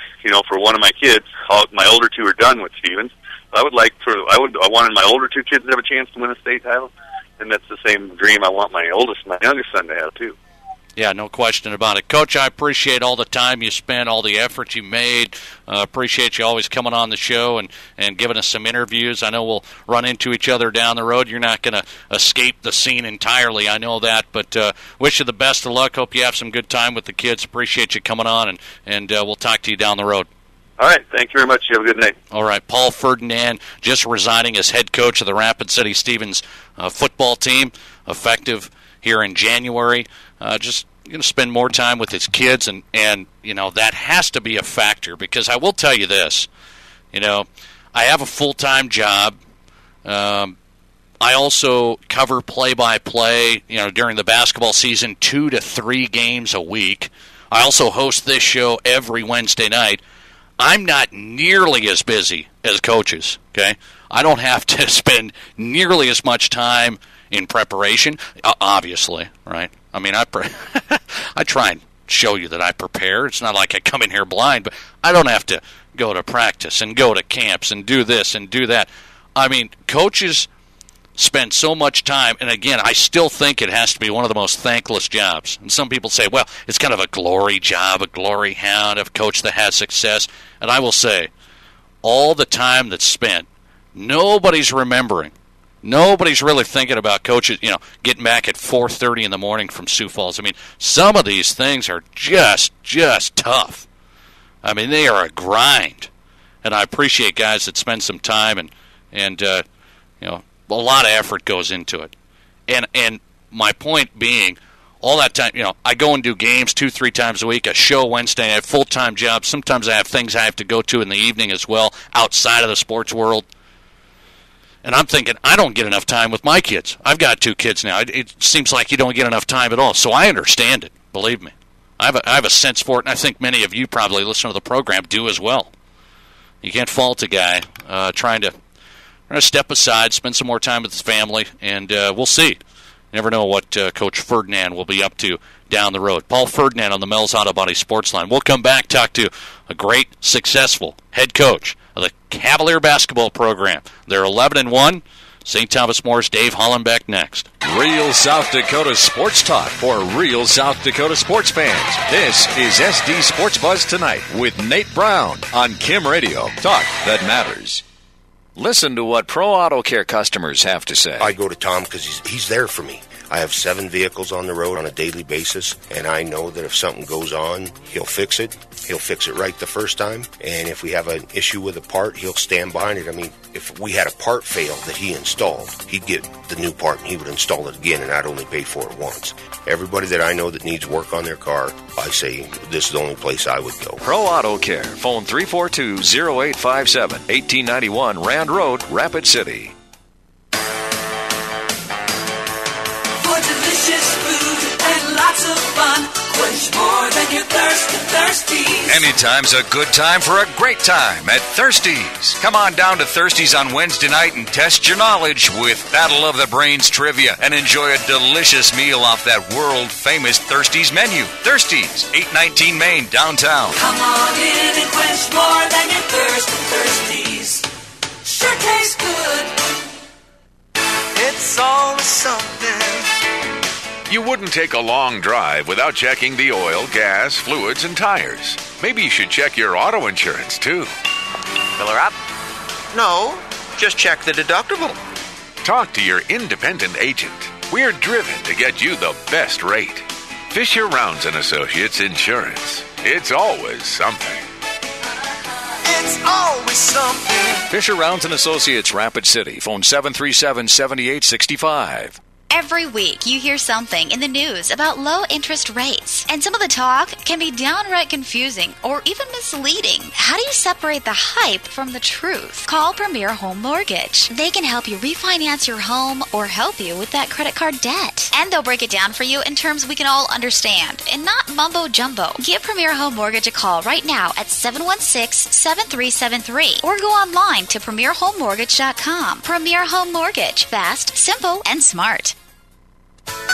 for one of my kids, my older two are done with Stevens. I wanted my older two kids to have a chance to win a state title. And that's the same dream I want my youngest son to have too. Yeah, no question about it. Coach, I appreciate all the time you spent, all the effort you made. Appreciate you always coming on the show and giving us some interviews. I know we'll run into each other down the road. You're not going to escape the scene entirely, I know that. But wish you the best of luck. Hope you have some good time with the kids. Appreciate you coming on, and we'll talk to you down the road. All right. Thank you very much. You have a good night. All right. Paul Ferdinand just resigning as head coach of the Rapid City Stevens football team, effective here in January. Just going to spend more time with his kids, and that has to be a factor, because I will tell you this, I have a full-time job. I also cover play-by-play, during the basketball season, 2 to 3 games a week. I also host this show every Wednesday night. I'm not nearly as busy as coaches, okay? I don't have to spend nearly as much time in preparation, obviously, right? I mean, I try and show you that I prepare. It's not like I come in here blind, but I don't have to go to practice and go to camps and do this and do that. I mean, coaches spend so much time, and again, I still think it has to be one of the most thankless jobs. And some people say, well, it's kind of a glory job, a glory hound of a coach that has success. And I will say, all the time that's spent, nobody's remembering. Nobody's really thinking about coaches, getting back at 4:30 in the morning from Sioux Falls. I mean, some of these things are just tough. I mean, they are a grind. And I appreciate guys that spend some time and a lot of effort goes into it. And my point being, all that time, I go and do games 2-3 times a week, a show Wednesday, I have full-time jobs. Sometimes I have things I have to go to in the evening as well, outside of the sports world. And I'm thinking, I don't get enough time with my kids. I've got 2 kids now. It seems like you don't get enough time at all. So I understand it, believe me. I have a sense for it, and I think many of you probably listen to the program do as well. You can't fault a guy trying to step aside, spend some more time with his family, and we'll see. You never know what Coach Ferdinand will be up to down the road. Paul Ferdinand on the Mel's Auto Body Sports Line. We'll come back, talk to a great, successful head coach of the Cavalier basketball program. They're 11-1. St. Thomas More's Dave Hollenbeck next. Real South Dakota sports talk for real South Dakota sports fans. This is SD Sports Buzz Tonight with Nate Brown on Kim Radio. Talk that matters. Listen to what Pro Auto Care customers have to say. I go to Tom because he's there for me. I have 7 vehicles on the road on a daily basis, and I know that if something goes on, he'll fix it. He'll fix it right the first time, and if we have an issue with a part, he'll stand behind it. I mean, if we had a part fail that he installed, he'd get the new part and he would install it again, and I'd only pay for it once. Everybody that I know that needs work on their car, I say this is the only place I would go. Pro Auto Care. Phone 342-0857, 1891 Rand Road, Rapid City. delicious food and lots of fun. Quench more than your thirst at Thirsties. Anytime's a good time for a great time at Thirsties. Come on down to Thirsties on Wednesday night and test your knowledge with Battle of the Brains trivia and enjoy a delicious meal off that world-famous Thirsties menu. Thirsties, 819 Main, downtown. Come on in and quench more than your thirst at Thirsties. Sure tastes good. It's always something. You wouldn't take a long drive without checking the oil, gas, fluids, and tires. Maybe you should check your auto insurance, too. Fill her up? No, just check the deductible. Talk to your independent agent. We're driven to get you the best rate. Fisher Rounds & Associates Insurance. It's always something. It's always something. Fisher Rounds & Associates, Rapid City. Phone 737-7865. Every week, you hear something in the news about low interest rates, and some of the talk can be downright confusing or even misleading. How do you separate the hype from the truth? Call Premier Home Mortgage. They can help you refinance your home or help you with that credit card debt. And they'll break it down for you in terms we can all understand and not mumbo jumbo. Give Premier Home Mortgage a call right now at 716-7373 or go online to premierhomemortgage.com. Premier Home Mortgage. Fast, simple, and smart.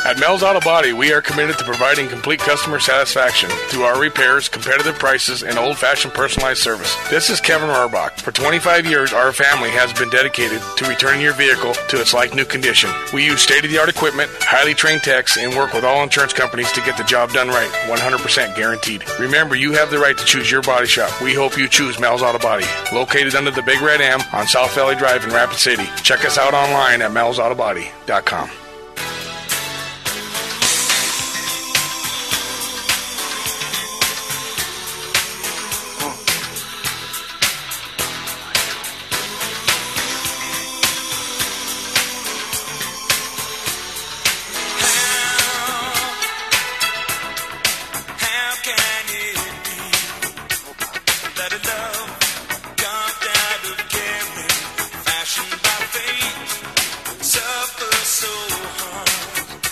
At Mel's Auto Body, we are committed to providing complete customer satisfaction through our repairs, competitive prices, and old-fashioned personalized service. This is Kevin Rohrbach. For 25 years, our family has been dedicated to returning your vehicle to its like-new condition. We use state-of-the-art equipment, highly trained techs, and work with all insurance companies to get the job done right, 100% guaranteed. Remember, you have the right to choose your body shop. We hope you choose Mel's Auto Body, located under the Big Red M on South Valley Drive in Rapid City. Check us out online at melsautobody.com.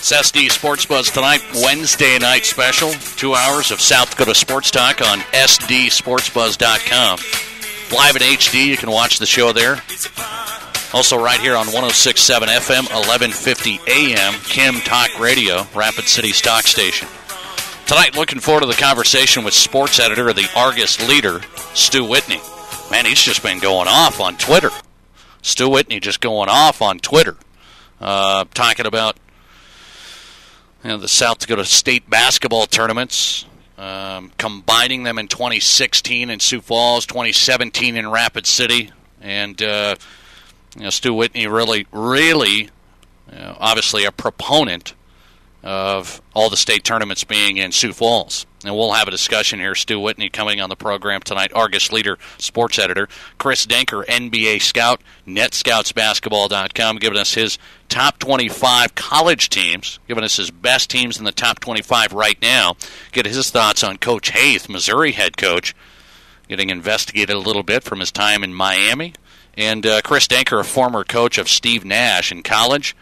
SD Sports Buzz tonight, Wednesday night special. 2 hours of South Dakota Sports Talk on SDSportsBuzz.com. Live in HD, you can watch the show there. Also right here on 106.7 FM, 1150 AM, Kim Talk Radio, Rapid City Stock Station. Tonight, looking forward to the conversation with sports editor of the Argus Leader, Stu Whitney. Man, he's just been going off on Twitter. Stu Whitney just going off on Twitter. Talking about the South Dakota State basketball tournaments, combining them in 2016 in Sioux Falls, 2017 in Rapid City, and Stu Whitney really, obviously a proponent of all the state tournaments being in Sioux Falls. And we'll have a discussion here. Stu Whitney coming on the program tonight, Argus Leader, sports editor. Chris Denker, NBA scout, NetScoutsBasketball.com, giving us his top 25 college teams, giving us his best teams in the top 25 right now. Get his thoughts on Coach Haith, Missouri head coach, getting investigated a little bit from his time in Miami. And Chris Denker, a former coach of Steve Nash in college.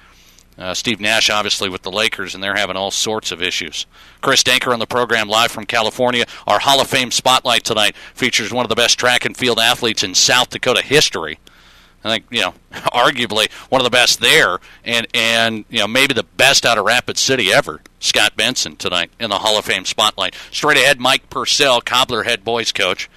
Steve Nash, obviously, with the Lakers, and they're having all sorts of issues. Chris Denker on the program live from California. Our Hall of Fame Spotlight tonight features one of the best track and field athletes in South Dakota history. I think, arguably one of the best there, and maybe the best out of Rapid City ever. Scott Benson tonight in the Hall of Fame Spotlight. Straight ahead, Mike Purcell, Cobbler head boys coach.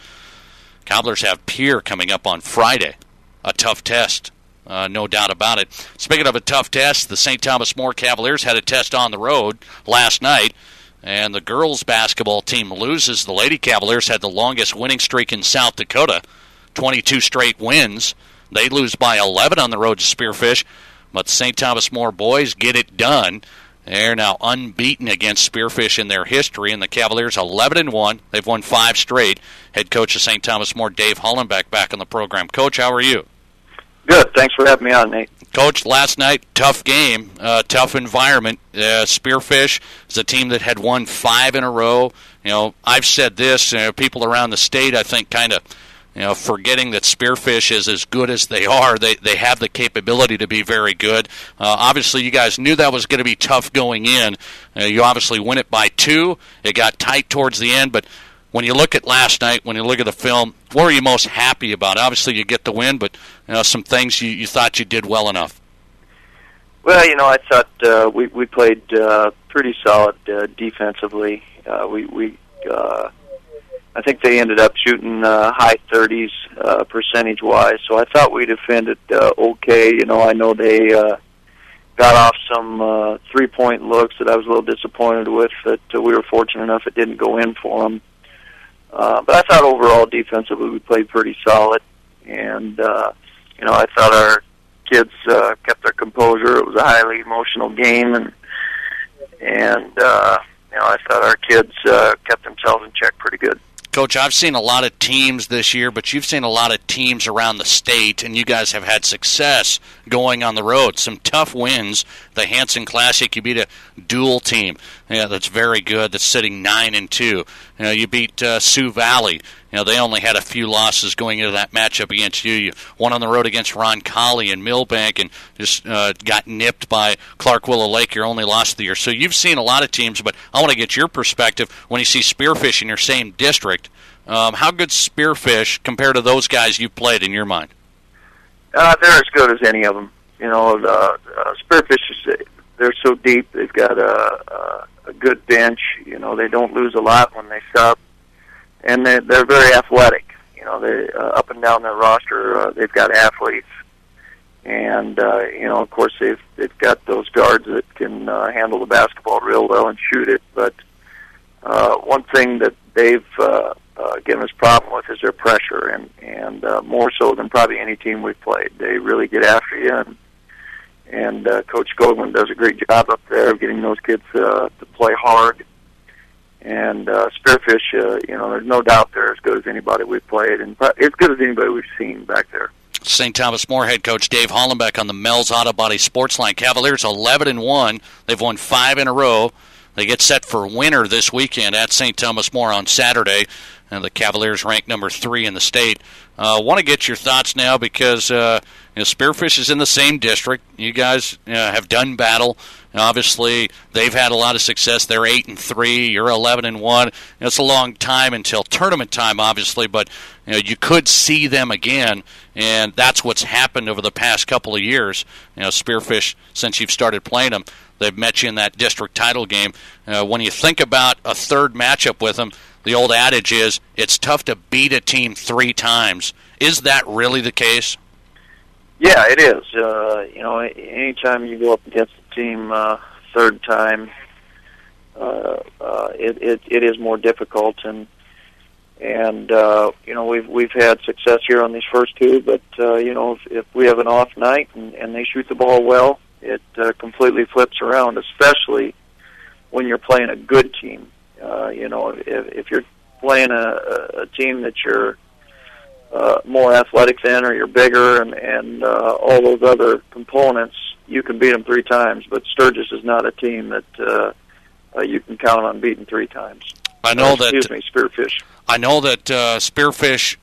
Cobblers have Pierre coming up on Friday. A tough test. No doubt about it. Speaking of a tough test, the St. Thomas More Cavaliers had a test on the road last night, and the girls' basketball team loses. The Lady Cavaliers had the longest winning streak in South Dakota, 22 straight wins. They lose by 11 on the road to Spearfish, but the St. Thomas More boys get it done. They're now unbeaten against Spearfish in their history, and the Cavaliers 11-1. They've won 5 straight. Head coach of St. Thomas More, Dave Hollenbeck, back on the program. Coach, how are you? Good. Thanks for having me on, Nate. Coach, last night, tough game, tough environment. Spearfish is a team that had won 5 in a row. I've said this. People around the state, I think, kind of, forgetting that Spearfish is as good as they are. They have the capability to be very good. Obviously, you guys knew that was going to be tough going in. You obviously win it by 2. It got tight towards the end, but when you look at last night, when you look at the film, what are you most happy about? Obviously, you get the win, but some things you thought you did well enough. Well, I thought we played pretty solid defensively. I think they ended up shooting high 30s percentage-wise, so I thought we defended okay. I know they got off some three-point looks that I was a little disappointed with, that we were fortunate enough it didn't go in for them. But I thought overall defensively we played pretty solid, and I thought our kids kept their composure. It was a highly emotional game, and I thought our kids kept themselves in check pretty good. Coach, I've seen a lot of teams this year, but you've seen a lot of teams around the state, and you guys have had success going on the road. Some tough wins. The Hanson Classic, you beat a dual team that's very good, that's sitting 9-2. You beat Sioux Valley. They only had a few losses going into that matchup against you. You won on the road against Ron Colley and Millbank and just got nipped by Clark Willow Lake, your only loss of the year. So you've seen a lot of teams, but I want to get your perspective when you see Spearfish in your same district. How good Spearfish compared to those guys you've played in your mind? They're as good as any of them. Spearfish, they're so deep. They've got a good bench. They don't lose a lot when they stop. And they're very athletic. They up and down their roster, they've got athletes, and of course they've got those guards that can handle the basketball real well and shoot it. But one thing that they've given us problem with is their pressure, and more so than probably any team we've played. They really get after you, and Coach Goldman does a great job up there of getting those kids to play hard. And Spearfish, there's no doubt they're as good as anybody we've played, and as good as anybody we've seen back there. St. Thomas More head coach Dave Hollenbeck on the Mel's Auto Body Sportsline. Cavaliers 11-1. They've won 5 in a row. They get set for winter this weekend at St. Thomas More on Saturday. And the Cavaliers rank number 3 in the state. Want to get your thoughts now because Spearfish is in the same district. You guys have done battle. And obviously, they've had a lot of success. They're 8-3. You're 11-1. It's a long time until tournament time, obviously, but you could see them again, and that's what's happened over the past couple of years. Spearfish, since you've started playing them, they've met you in that district title game. When you think about a third matchup with them, the old adage is it's tough to beat a team 3 times. Is that really the case? Yeah, it is. Anytime you go up against a team third time, it is more difficult, and we've had success here on these first 2, but if we have an off night and they shoot the ball well, it completely flips around, especially when you're playing a good team. If you're playing a team that you're more athletic than, or you're bigger, and all those other components, you can beat them 3 times. But Sturgis is not a team that you can count on beating 3 times. Spearfish. I know that Spearfish,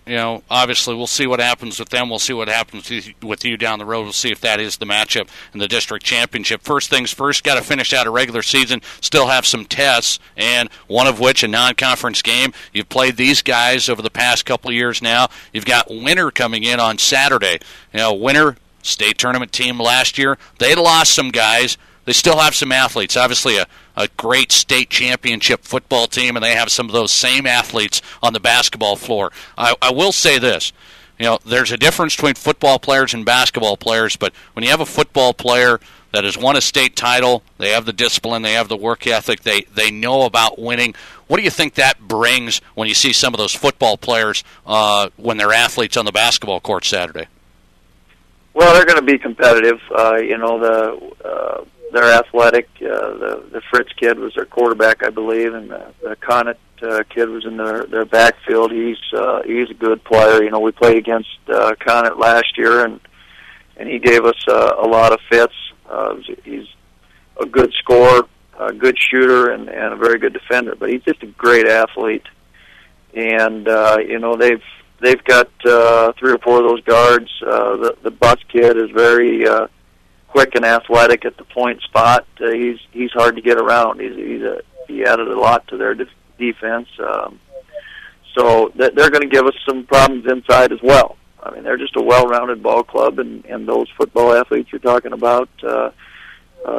obviously we'll see what happens with them. We'll see what happens with you down the road. We'll see if that is the matchup in the district championship. First things first, got to finish out a regular season, still have some tests, and one of which a non-conference game. You've played these guys over the past couple of years now. You've got Winter coming in on Saturday. Winter, state tournament team last year, they lost some guys. They still have some athletes. Obviously, a great state championship football team, and they have some of those same athletes on the basketball floor. I will say this. There's a difference between football players and basketball players, but when you have a football player that has won a state title, they have the discipline, they have the work ethic, they know about winning. What do you think that brings when you see some of those football players when they're athletes on the basketball court Saturday? Well, they're going to be competitive. They're athletic. The Fritz kid was their quarterback, I believe, and the Conant kid was in their backfield. He's a good player. We played against Conant last year, and he gave us a lot of fits. He's a good scorer, a good shooter, and a very good defender. But he's just a great athlete. And they've got 3 or 4 of those guards. The Bus kid is very quick and athletic at the point spot. He's hard to get around. He added a lot to their defense. So they're going to give us some problems inside as well. I mean, they're just a well-rounded ball club, and those football athletes you're talking about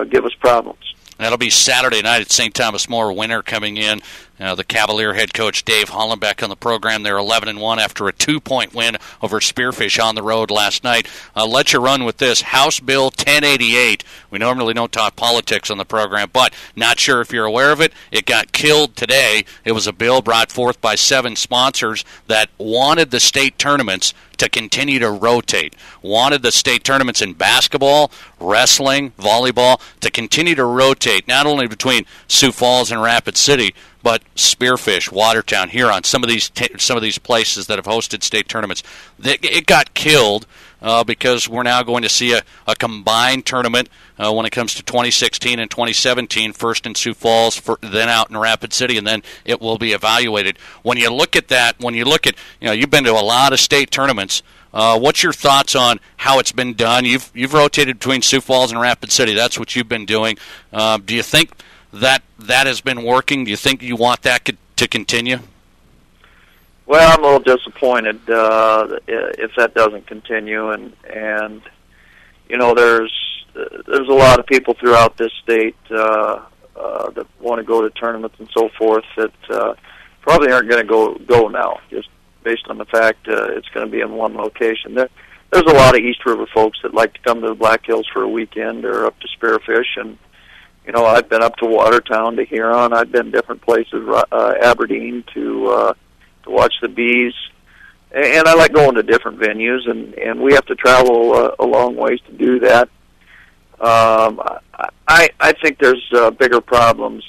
give us problems. That'll be Saturday night at St. Thomas More. Winter coming in. The Cavalier head coach Dave Hollenbeck on the program. They're 11-1 after a 2-point win over Spearfish on the road last night. Let you run with this. House Bill 1088. We normally don't talk politics on the program, but not sure if you're aware of it. It got killed today. It was a bill brought forth by 7 sponsors that wanted the state tournaments to continue to rotate. Wanted the state tournaments in basketball, wrestling, volleyball to continue to rotate, not only between Sioux Falls and Rapid City, but Spearfish, Watertown, Huron, some of these places that have hosted state tournaments. It got killed because we're now going to see a combined tournament when it comes to 2016 and 2017, first in Sioux Falls, then out in Rapid City, and then it will be evaluated. When you look at that, you've been to a lot of state tournaments. What's your thoughts on how it's been done? You've rotated between Sioux Falls and Rapid City. That's what you've been doing. Do you think that has been working? Do you think you want that to continue? Well, I'm a little disappointed if that doesn't continue, and there's a lot of people throughout this state that want to go to tournaments and so forth that probably aren't going to go now, just based on the fact it's going to be in one location. There's a lot of East River folks that like to come to the Black Hills for a weekend or up to Spearfish, and I've been up to Watertown, to Huron. I've been different places, Aberdeen, to watch the Bees. And I like going to different venues, and we have to travel a long ways to do that. I think there's bigger problems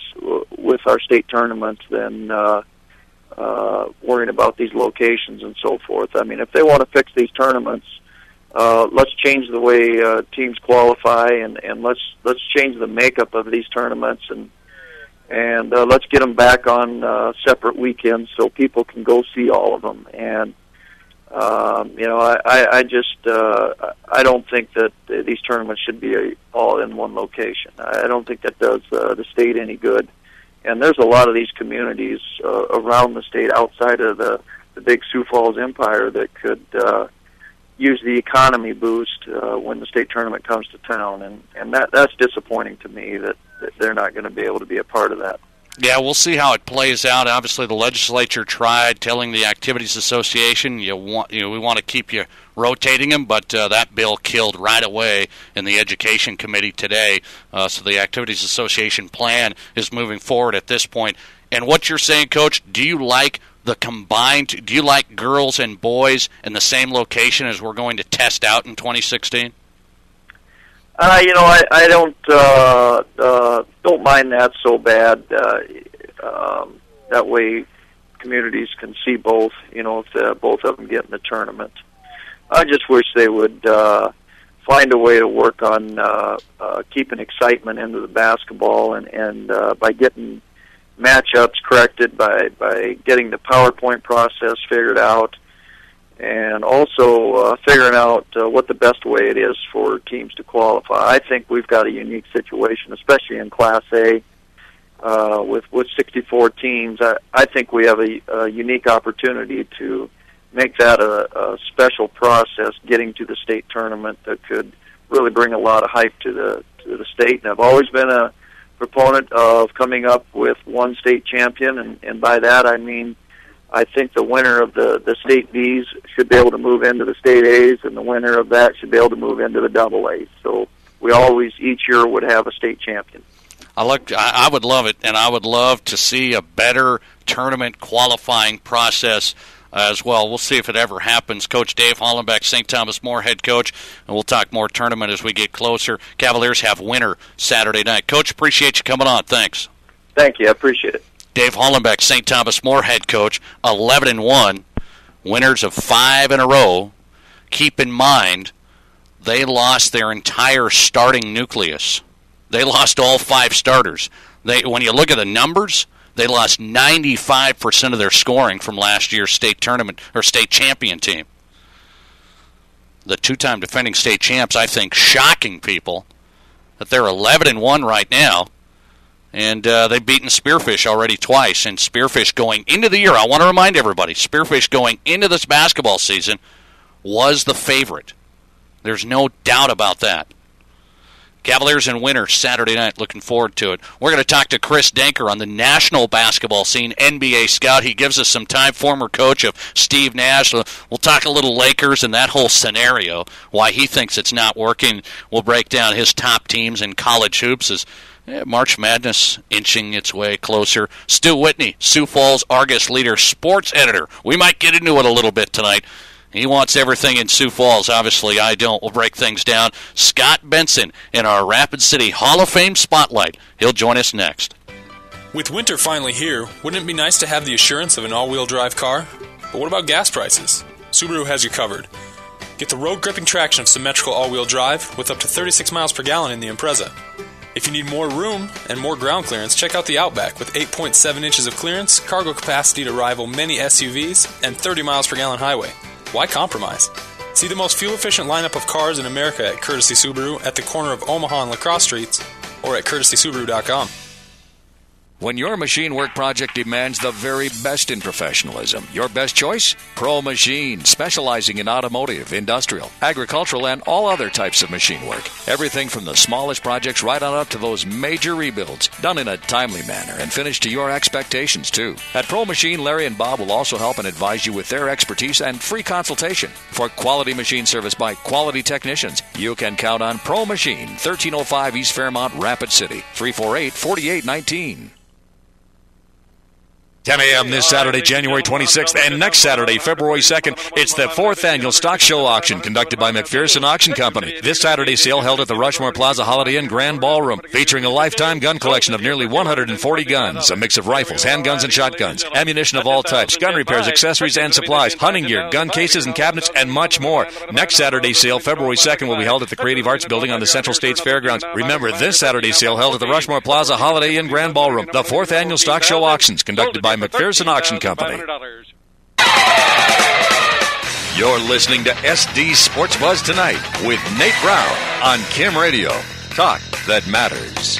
with our state tournaments than worrying about these locations and so forth. I mean, if they want to fix these tournaments, let's change the way teams qualify, and let's change the makeup of these tournaments, and let's get them back on separate weekends so people can go see all of them. And I don't think that these tournaments should be all in one location. I don't think that does the state any good. And there's a lot of these communities around the state outside of the big Sioux Falls Empire that could use the economy boost when the state tournament comes to town, and that's disappointing to me that they're not going to be able to be a part of that. Yeah, we'll see how it plays out. Obviously, the legislature tried telling the Activities Association, we want to keep you rotating them, but that bill killed right away in the Education Committee today. So the Activities Association plan is moving forward at this point. And what you're saying, Coach, do you like the combined? Do you like girls and boys in the same location as we're going to test out in 2016? I don't mind that so bad. That way, communities can see both. If both of them get in the tournament, I just wish they would find a way to work on keeping excitement into the basketball, and by getting matchups corrected, by getting the PowerPoint process figured out, and also figuring out what the best way it is for teams to qualify. I think we've got a unique situation, especially in Class A, with 64 teams. I think we have a unique opportunity to make that a special process, getting to the state tournament that could really bring a lot of hype to the state. And I've always been a proponent of coming up with one state champion, and by that I mean I think the winner of the state Bs should be able to move into the state As, and the winner of that should be able to move into the double As. So we always, each year, would have a state champion. I would love it, and I would love to see a better tournament qualifying process as well. We'll see if it ever happens. Coach Dave Hollenbeck, St. Thomas More head coach, and we'll talk more tournament as we get closer. Cavaliers have winter Saturday night. Coach, appreciate you coming on. Thanks. Thank you. I appreciate it. Dave Hollenbeck, St. Thomas More head coach, 11-1, winners of 5 in a row. Keep in mind, they lost their entire starting nucleus. They lost all 5 starters. When you look at the numbers, They lost 95% of their scoring from last year's state tournament or state champion team. The two-time defending state champs, I think, shocking people that they're 11-1 right now. And they've beaten Spearfish already twice. And Spearfish going into the year, I want to remind everybody, Spearfish going into this basketball season was the favorite. There's no doubt about that. Cavaliers and Winter Saturday night. Looking forward to it. We're going to talk to Chris Danker on the national basketball scene, NBA scout. He gives us some time, former coach of Steve Nash. We'll talk a little Lakers and that whole scenario, why he thinks it's not working. We'll break down his top teams in college hoops as March Madness inching its way closer. Stu Whitney, Sioux Falls Argus leader, sports editor. We might get into it a little bit tonight. He wants everything in Sioux Falls. Obviously, I don't. We'll break things down. Scott Benson in our Rapid City Hall of Fame Spotlight. He'll join us next. With winter finally here, wouldn't it be nice to have the assurance of an all-wheel drive car? But what about gas prices? Subaru has you covered. Get the road-gripping traction of symmetrical all-wheel drive with up to 36 miles per gallon in the Impreza. If you need more room and more ground clearance, check out the Outback with 8.7 inches of clearance, cargo capacity to rival many SUVs, and 30 miles per gallon highway. Why compromise? See the most fuel-efficient lineup of cars in America at Courtesy Subaru at the corner of Omaha and Lacrosse Streets or at courtesysubaru.com. When your machine work project demands the very best in professionalism, your best choice? Pro Machine, specializing in automotive, industrial, agricultural, and all other types of machine work. Everything from the smallest projects right on up to those major rebuilds, done in a timely manner and finished to your expectations, too. At Pro Machine, Larry and Bob will also help and advise you with their expertise and free consultation. For quality machine service by quality technicians, you can count on Pro Machine, 1305 East Fairmont, Rapid City, 348-4819. 10 a.m. this Saturday, January 26th, and next Saturday, February 2nd, it's the 4th annual stock show auction conducted by McPherson Auction Company. This Saturday sale held at the Rushmore Plaza Holiday Inn Grand Ballroom, featuring a lifetime gun collection of nearly 140 guns, a mix of rifles, handguns, and shotguns, ammunition of all types, gun repairs, accessories, and supplies, hunting gear, gun cases and cabinets, and much more. Next Saturday sale, February 2nd, will be held at the Creative Arts Building on the Central States Fairgrounds. Remember, this Saturday sale held at the Rushmore Plaza Holiday Inn Grand Ballroom, the 4th annual stock show auctions conducted by McPherson Auction Company. You're listening to SD Sports Buzz Tonight with Nate Brown on Kim Radio. Talk that matters.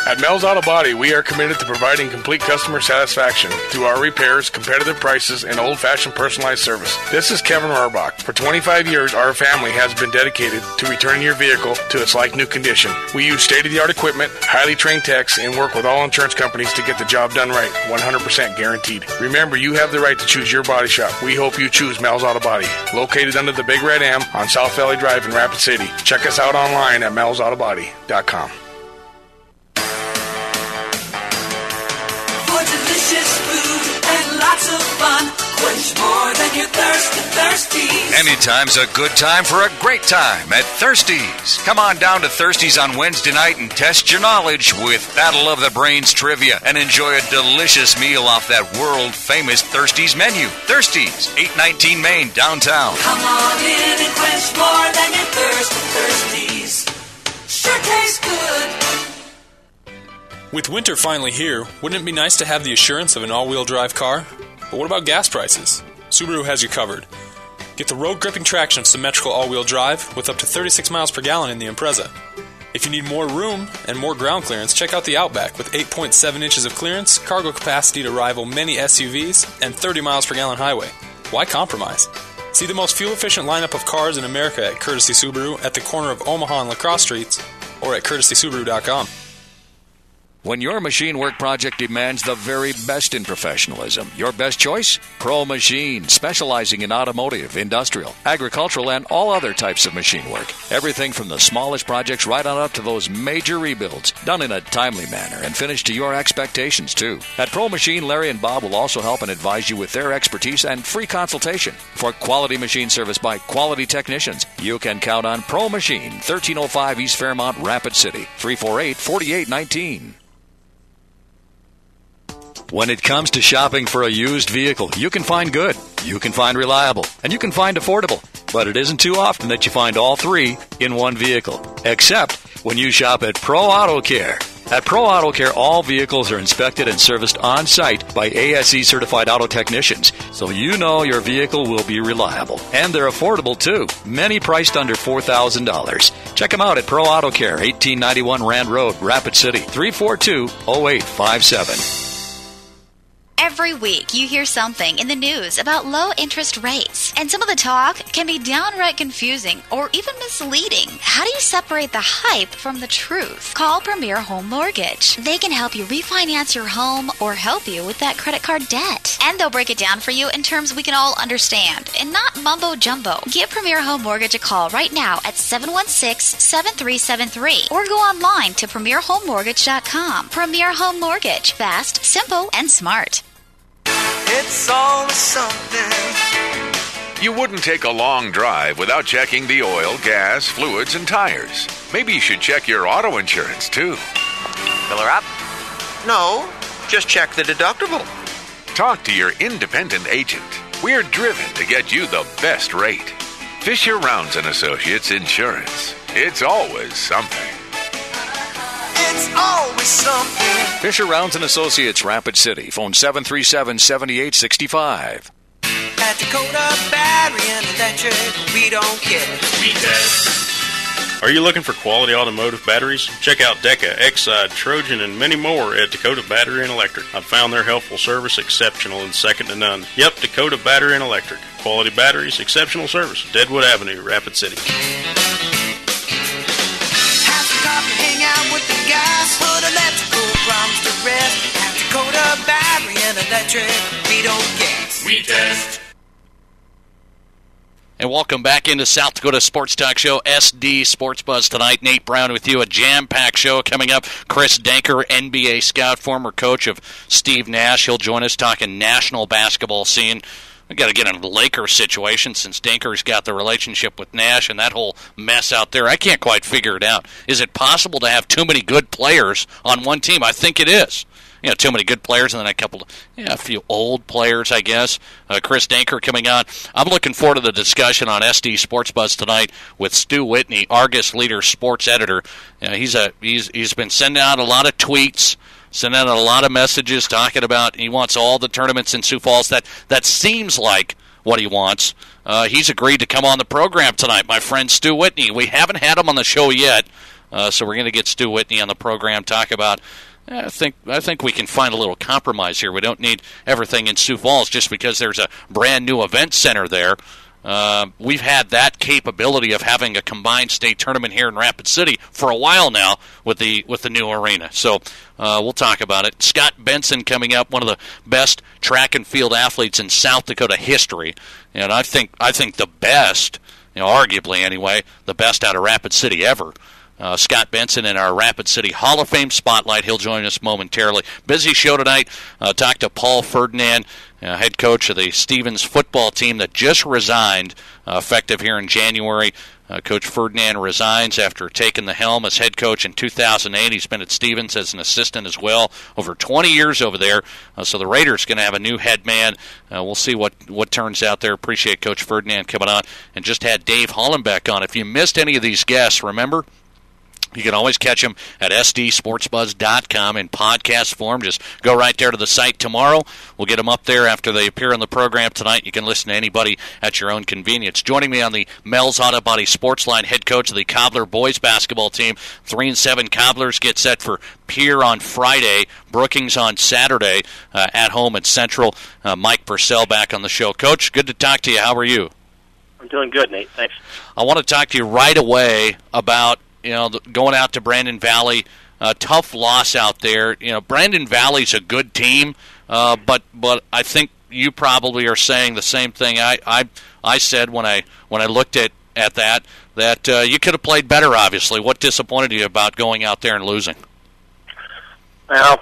At Mel's Auto Body, we are committed to providing complete customer satisfaction through our repairs, competitive prices, and old-fashioned personalized service. This is Kevin Rohrbach. For 25 years, our family has been dedicated to returning your vehicle to its like-new condition. We use state-of-the-art equipment, highly trained techs, and work with all insurance companies to get the job done right, 100% guaranteed. Remember, you have the right to choose your body shop. We hope you choose Mel's Auto Body, located under the Big Red M on South Valley Drive in Rapid City. Check us out online at melsautobody.com. Delicious food and lots of fun. Quench more than your thirst at Thirsties. Anytime's a good time for a great time at Thirsties. Come on down to Thirsties on Wednesday night and test your knowledge with Battle of the Brains trivia and enjoy a delicious meal off that world-famous Thirsties menu. Thirsties, 819 Main, downtown. Come on in and quench more than your thirst at Thirsties. Sure tastes good. With winter finally here, wouldn't it be nice to have the assurance of an all-wheel drive car? But what about gas prices? Subaru has you covered. Get the road-gripping traction of symmetrical all-wheel drive with up to 36 miles per gallon in the Impreza. If you need more room and more ground clearance, check out the Outback with 8.7 inches of clearance, cargo capacity to rival many SUVs, and 30 miles per gallon highway. Why compromise? See the most fuel-efficient lineup of cars in America at Courtesy Subaru at the corner of Omaha and Lacrosse Streets or at courtesysubaru.com. When your machine work project demands the very best in professionalism, your best choice? Pro Machine, specializing in automotive, industrial, agricultural, and all other types of machine work. Everything from the smallest projects right on up to those major rebuilds, done in a timely manner and finished to your expectations, too. At Pro Machine, Larry and Bob will also help and advise you with their expertise and free consultation. For quality machine service by quality technicians, you can count on Pro Machine, 1305 East Fairmont, Rapid City, 348-4819. When it comes to shopping for a used vehicle, you can find good, you can find reliable, and you can find affordable. But it isn't too often that you find all three in one vehicle, except when you shop at Pro Auto Care. At Pro Auto Care, all vehicles are inspected and serviced on-site by ASE certified auto technicians, so you know your vehicle will be reliable. And they're affordable too, many priced under $4,000. Check them out at Pro Auto Care, 1891 Rand Road, Rapid City, 342-0857. Every week, you hear something in the news about low interest rates, and some of the talk can be downright confusing or even misleading. How do you separate the hype from the truth? Call Premier Home Mortgage. They can help you refinance your home or help you with that credit card debt. And they'll break it down for you in terms we can all understand and not mumbo jumbo. Give Premier Home Mortgage a call right now at 716-7373 or go online to premierhomemortgage.com. Premier Home Mortgage. Fast, simple, and smart. It's always something. You wouldn't take a long drive without checking the oil, gas, fluids, and tires. Maybe you should check your auto insurance, too. Fill her up? No, just check the deductible. Talk to your independent agent. We're driven to get you the best rate. Fisher Rounds & Associates Insurance. It's always something. It's always something. Fisher Rounds & Associates, Rapid City. Phone 737-7865. At Dakota Battery and Electric, we don't care. We test. Are you looking for quality automotive batteries? Check out Deca, Exide, Trojan, and many more at Dakota Battery and Electric. I've found their helpful service exceptional and second to none. Yep, Dakota Battery and Electric. Quality batteries, exceptional service. Deadwood Avenue, Rapid City. Hang out with the guys, put electrical problems to rest. At Dakota Battery and Electric, we don't guess. We test. And welcome back into South Dakota Sports Talk Show, SD Sports Buzz tonight. Nate Brown with you, a jam-packed show coming up. Chris Danker, NBA scout, former coach of Steve Nash. He'll join us talking national basketball scene. We've got to get in the Lakers situation since Danker's got the relationship with Nash and that whole mess out there. I can't quite figure it out. Is it possible to have too many good players on one team? I think it is. You know, too many good players and then a few old players, I guess. Chris Danker coming on. I'm looking forward to the discussion on SD Sports Buzz tonight with Stu Whitney, Argus Leader sports editor. He's been sending out a lot of tweets, sending out a lot of messages talking about he wants all the tournaments in Sioux Falls. That seems like what he wants. He's agreed to come on the program tonight, my friend Stu Whitney. We haven't had him on the show yet, so we're going to get Stu Whitney on the program, talk about I think we can find a little compromise here. We don't need everything in Sioux Falls just because there's a brand new event center there. We've had that capability of having a combined state tournament here in Rapid City for a while now with the new arena. So we'll talk about it. Scott Benson coming up, one of the best track and field athletes in South Dakota history, and I think the best, arguably anyway, the best out of Rapid City ever. Scott Benson in our Rapid City Hall of Fame spotlight. He'll join us momentarily. Busy show tonight. Talk to Paul Ferdinand, head coach of the Stevens football team that just resigned, effective here in January. Coach Ferdinand resigns after taking the helm as head coach in 2008. He's been at Stevens as an assistant as well, over 20 years over there. So the Raiders going to have a new head man. We'll see what turns out there. Appreciate Coach Ferdinand coming on. And just had Dave Hollenbeck on. If you missed any of these guests, remember, you can always catch them at sdsportsbuzz.com in podcast form. Just go right there to the site tomorrow. We'll get them up there after they appear on the program tonight. You can listen to anybody at your own convenience. Joining me on the Mel's Auto Body Sports Line, head coach of the Cobbler boys basketball team. 3-7 Cobblers get set for Pierre on Friday, Brookings on Saturday, at home at Central. Mike Purcell back on the show. Coach, good to talk to you. How are you? I'm doing good, Nate. Thanks. I want to talk to you right away about going out to Brandon Valley, tough loss out there. Brandon Valley's a good team, but I think you probably are saying the same thing I said when I looked at that you could have played better. Obviously, what disappointed you about going out there and losing? Well,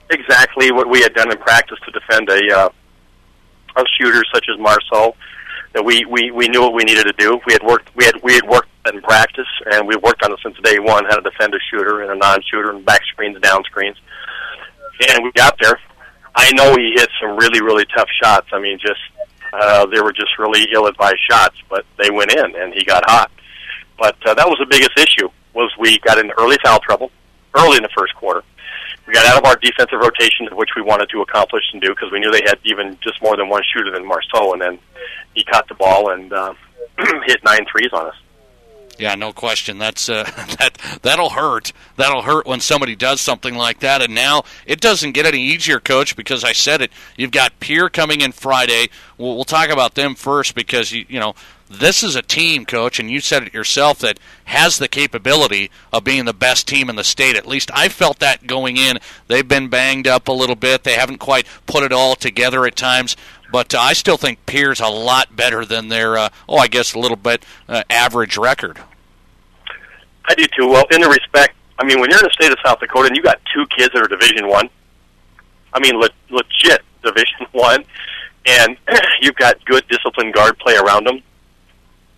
exactly what we had done in practice to defend a shooter such as Marceau. That we knew what we needed to do. We had worked in practice, and we worked on it since day one. How to defend a shooter and a non-shooter, and back screens, and down screens. And we got there. I know he hit some really, really tough shots. I mean, they were just really ill-advised shots, but they went in, and he got hot. But that was the biggest issue. Was we got into early foul trouble. early in the first quarter. We got out of our defensive rotation, which we wanted to accomplish and do because we knew they had even just more than one shooter than Marceau, and then he caught the ball and hit 9 threes on us. Yeah, no question. That's that'll hurt. That'll hurt when somebody does something like that. And now it doesn't get any easier, Coach, because I said it. You've got Pierre coming in Friday. We'll talk about them first because you know this is a team, Coach, and you said it yourself that has the capability of being the best team in the state. At least I felt that going in. They've been banged up a little bit. They haven't quite put it all together at times. But I still think Pierre's a lot better than their, I guess a little bit average record. I do too. Well, in the respect, I mean, when you're in the state of South Dakota and you got 2 kids that are Division I, I mean, legit Division I, and you've got good disciplined guard play around them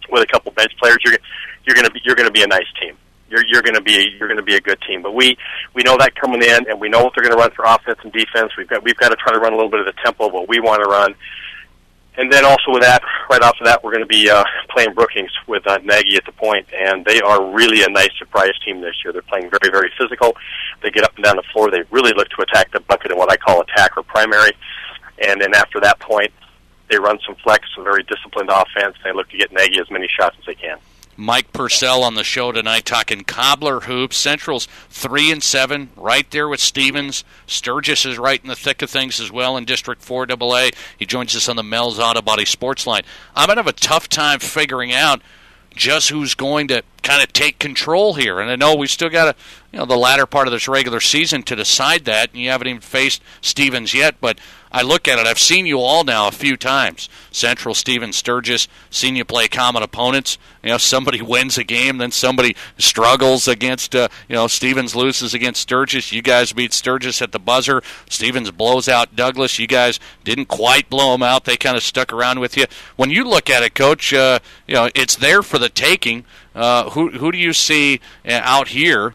with a couple bench players, you're going to be a nice team. You're going to be a good team. But we know that coming in, and we know what they're going to run for offense and defense. We've got to try to run a little bit of the tempo of what we want to run. And then also with that, right after that, we're going to be playing Brookings with Nagy at the point, and they are really a nice surprise team this year. They're playing very, very physical. They get up and down the floor. They really look to attack the bucket in what I call attack or primary. And then after that point, they run some flex, some very disciplined offense. They look to get Nagy as many shots as they can. Mike Purcell on the show tonight talking cobbler hoops. Central's 3-7, right there with Stevens. Sturgis is right in the thick of things as well in District 4 AA. He joins us on the Mel's Auto Body Sports Line. I'm going to have a tough time figuring out just who's going to kind of take control here. And I know we still got the latter part of this regular season to decide that, and you haven't even faced Stevens yet, but I look at it, I've seen you all now a few times. Central, Stevens, Sturgis, seen you play common opponents. Somebody wins a game, then somebody struggles against, Stevens loses against Sturgis. You guys beat Sturgis at the buzzer. Stevens blows out Douglas. You guys didn't quite blow them out. They kind of stuck around with you. When you look at it, Coach, it's there for the taking. Who do you see out here?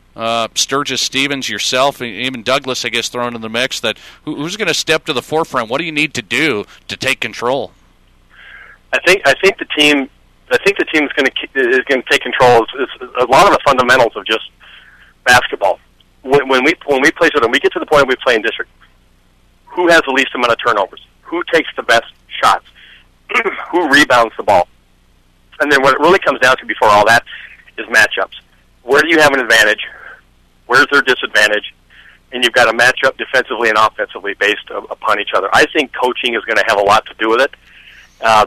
Sturgis, Stevens, yourself, even Douglas, I guess, thrown in the mix. Who's going to step to the forefront? What do you need to do to take control? I think the team is going to take control. Is a lot of the fundamentals of just basketball. When we play, so when we get to the point we play in district, who has the least amount of turnovers? Who takes the best shots? Who rebounds the ball? And then what it really comes down to before all that is matchups. Where do you have an advantage? Where's their disadvantage? And you've got a matchup defensively and offensively based upon each other. I think coaching is going to have a lot to do with it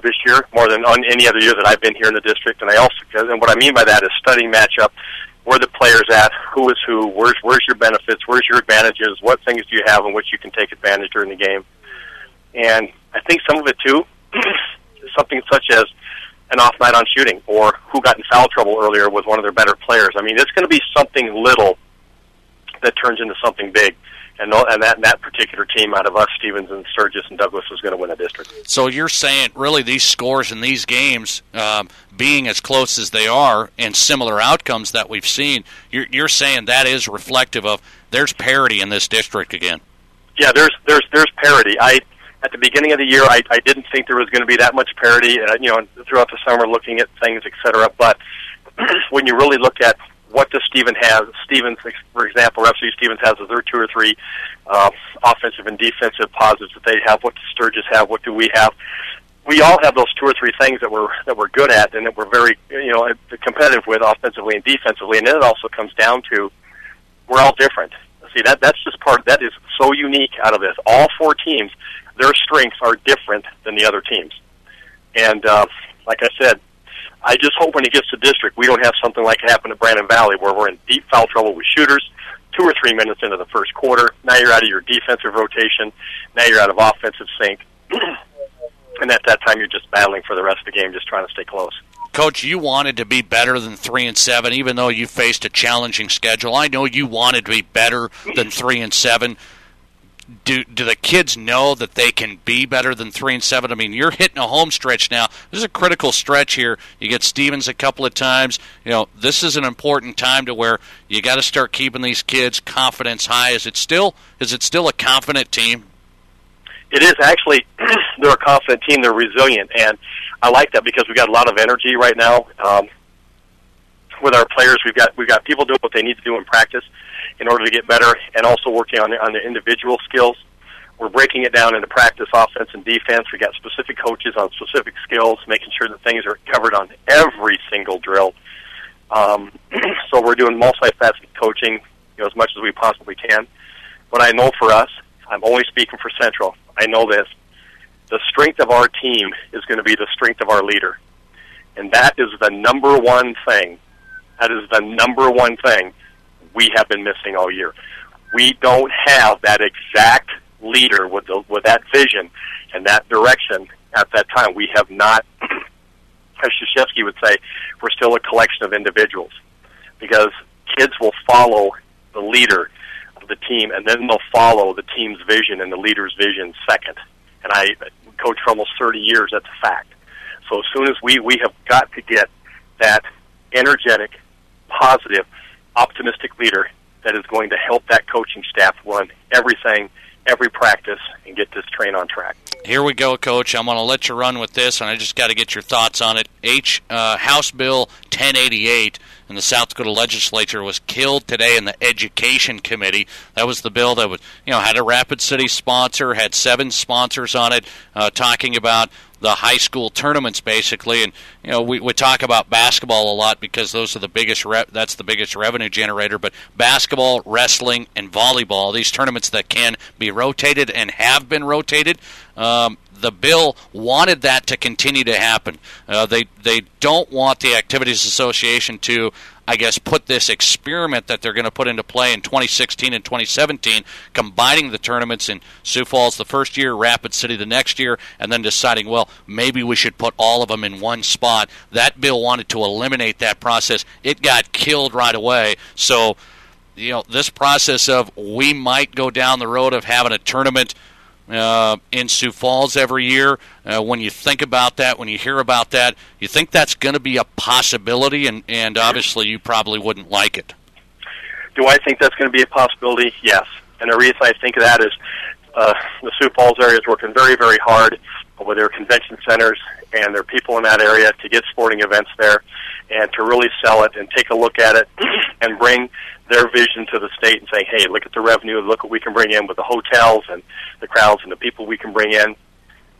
this year, more than on any other year that I've been here in the district. And and what I mean by that is studying matchup, where the players at, who is who, where's your benefits, where's your advantages, what things do you have in which you can take advantage during the game. And I think some of it too is something such as an off night on shooting, or who got in foul trouble earlier with one of their better players. I mean, it's going to be something little that turns into something big. And that particular team out of us, Stevens and Sturgis and Douglas, is going to win a district. So you're saying really these scores in these games being as close as they are and similar outcomes that we've seen, you're saying that is reflective of there's parity in this district again? Yeah, there's parity. At the beginning of the year, I didn't think there was going to be that much parity, throughout the summer looking at things, et cetera. But when you really look at what does Stevens, for example, FC Stevens has is their 2 or 3 offensive and defensive positives that they have. What does Sturgis have? What do we have? We all have those 2 or 3 things that we're good at and that we're very competitive with offensively and defensively. And then it also comes down to we're all different. See, that's just that is so unique out of this. All 4 teams, their strengths are different than the other teams. And like I said, I just hope when it gets to district, we don't have something like it happened at Brandon Valley where we're in deep foul trouble with shooters 2 or 3 minutes into the first quarter. Now you're out of your defensive rotation. Now you're out of offensive sync. And at that time, you're just battling for the rest of the game, just trying to stay close. Coach, you wanted to be better than 3-7, even though you faced a challenging schedule. I know you wanted to be better than 3-7. Do the kids know that they can be better than 3-7? I mean, you're hitting a home stretch now. This is a critical stretch here. You get Stevens a couple of times. This is an important time to where you got to start keeping these kids' confidence high. Is it still a confident team? It is actually. They're a confident team. They're resilient, and I like that because we got a lot of energy right now with our players. We've got people doing what they need to do in practice, in order to get better, and also working on the individual skills. We're breaking it down into practice, offense, and defense. We got specific coaches on specific skills, making sure that things are covered on every single drill. So we're doing multifaceted coaching, as much as we possibly can. But I know for us, I'm only speaking for Central, I know this, the strength of our team is going to be the strength of our leader. And that is the number one thing. That is the number one thing we have been missing all year. We don't have that exact leader with that vision and that direction at that time. We have not, as Krzyzewski would say, we're still a collection of individuals, because kids will follow the leader of the team, and then they'll follow the team's vision and the leader's vision second. And I coached for almost 30 years, that's a fact. So as soon as we have got to get that energetic, positive, optimistic leader that is going to help that coaching staff run everything, every practice, and get this train on track. Here we go, Coach. I'm going to let you run with this, and I just got to get your thoughts on it. House Bill 1088 in the South Dakota Legislature was killed today in the Education Committee. That was the bill that was, had a Rapid City sponsor, had 7 sponsors on it, talking about the high school tournaments, basically. And we talk about basketball a lot because those are the biggest that's the biggest revenue generator. But basketball, wrestling, and volleyball, these tournaments that can be rotated and have been rotated, the bill wanted that to continue to happen. They don't want the Activities Association to, I guess, put this experiment that they're going to put into play in 2016 and 2017, combining the tournaments in Sioux Falls the first year, Rapid City the next year, and then deciding, well, maybe we should put all of them in one spot. That bill wanted to eliminate that process. It got killed right away. So, this process of we might go down the road of having a tournament in Sioux Falls every year, when you think about that, when you hear about that, you think that's going to be a possibility, and obviously you probably wouldn't like it. Do I think that's going to be a possibility? Yes. And the reason I think of that is the Sioux Falls area is working very, very hard with their convention centers and their people in that area to get sporting events there and to really sell it and take a look at it and bring their vision to the state and say, hey, look at the revenue, look what we can bring in with the hotels and the crowds and the people we can bring in.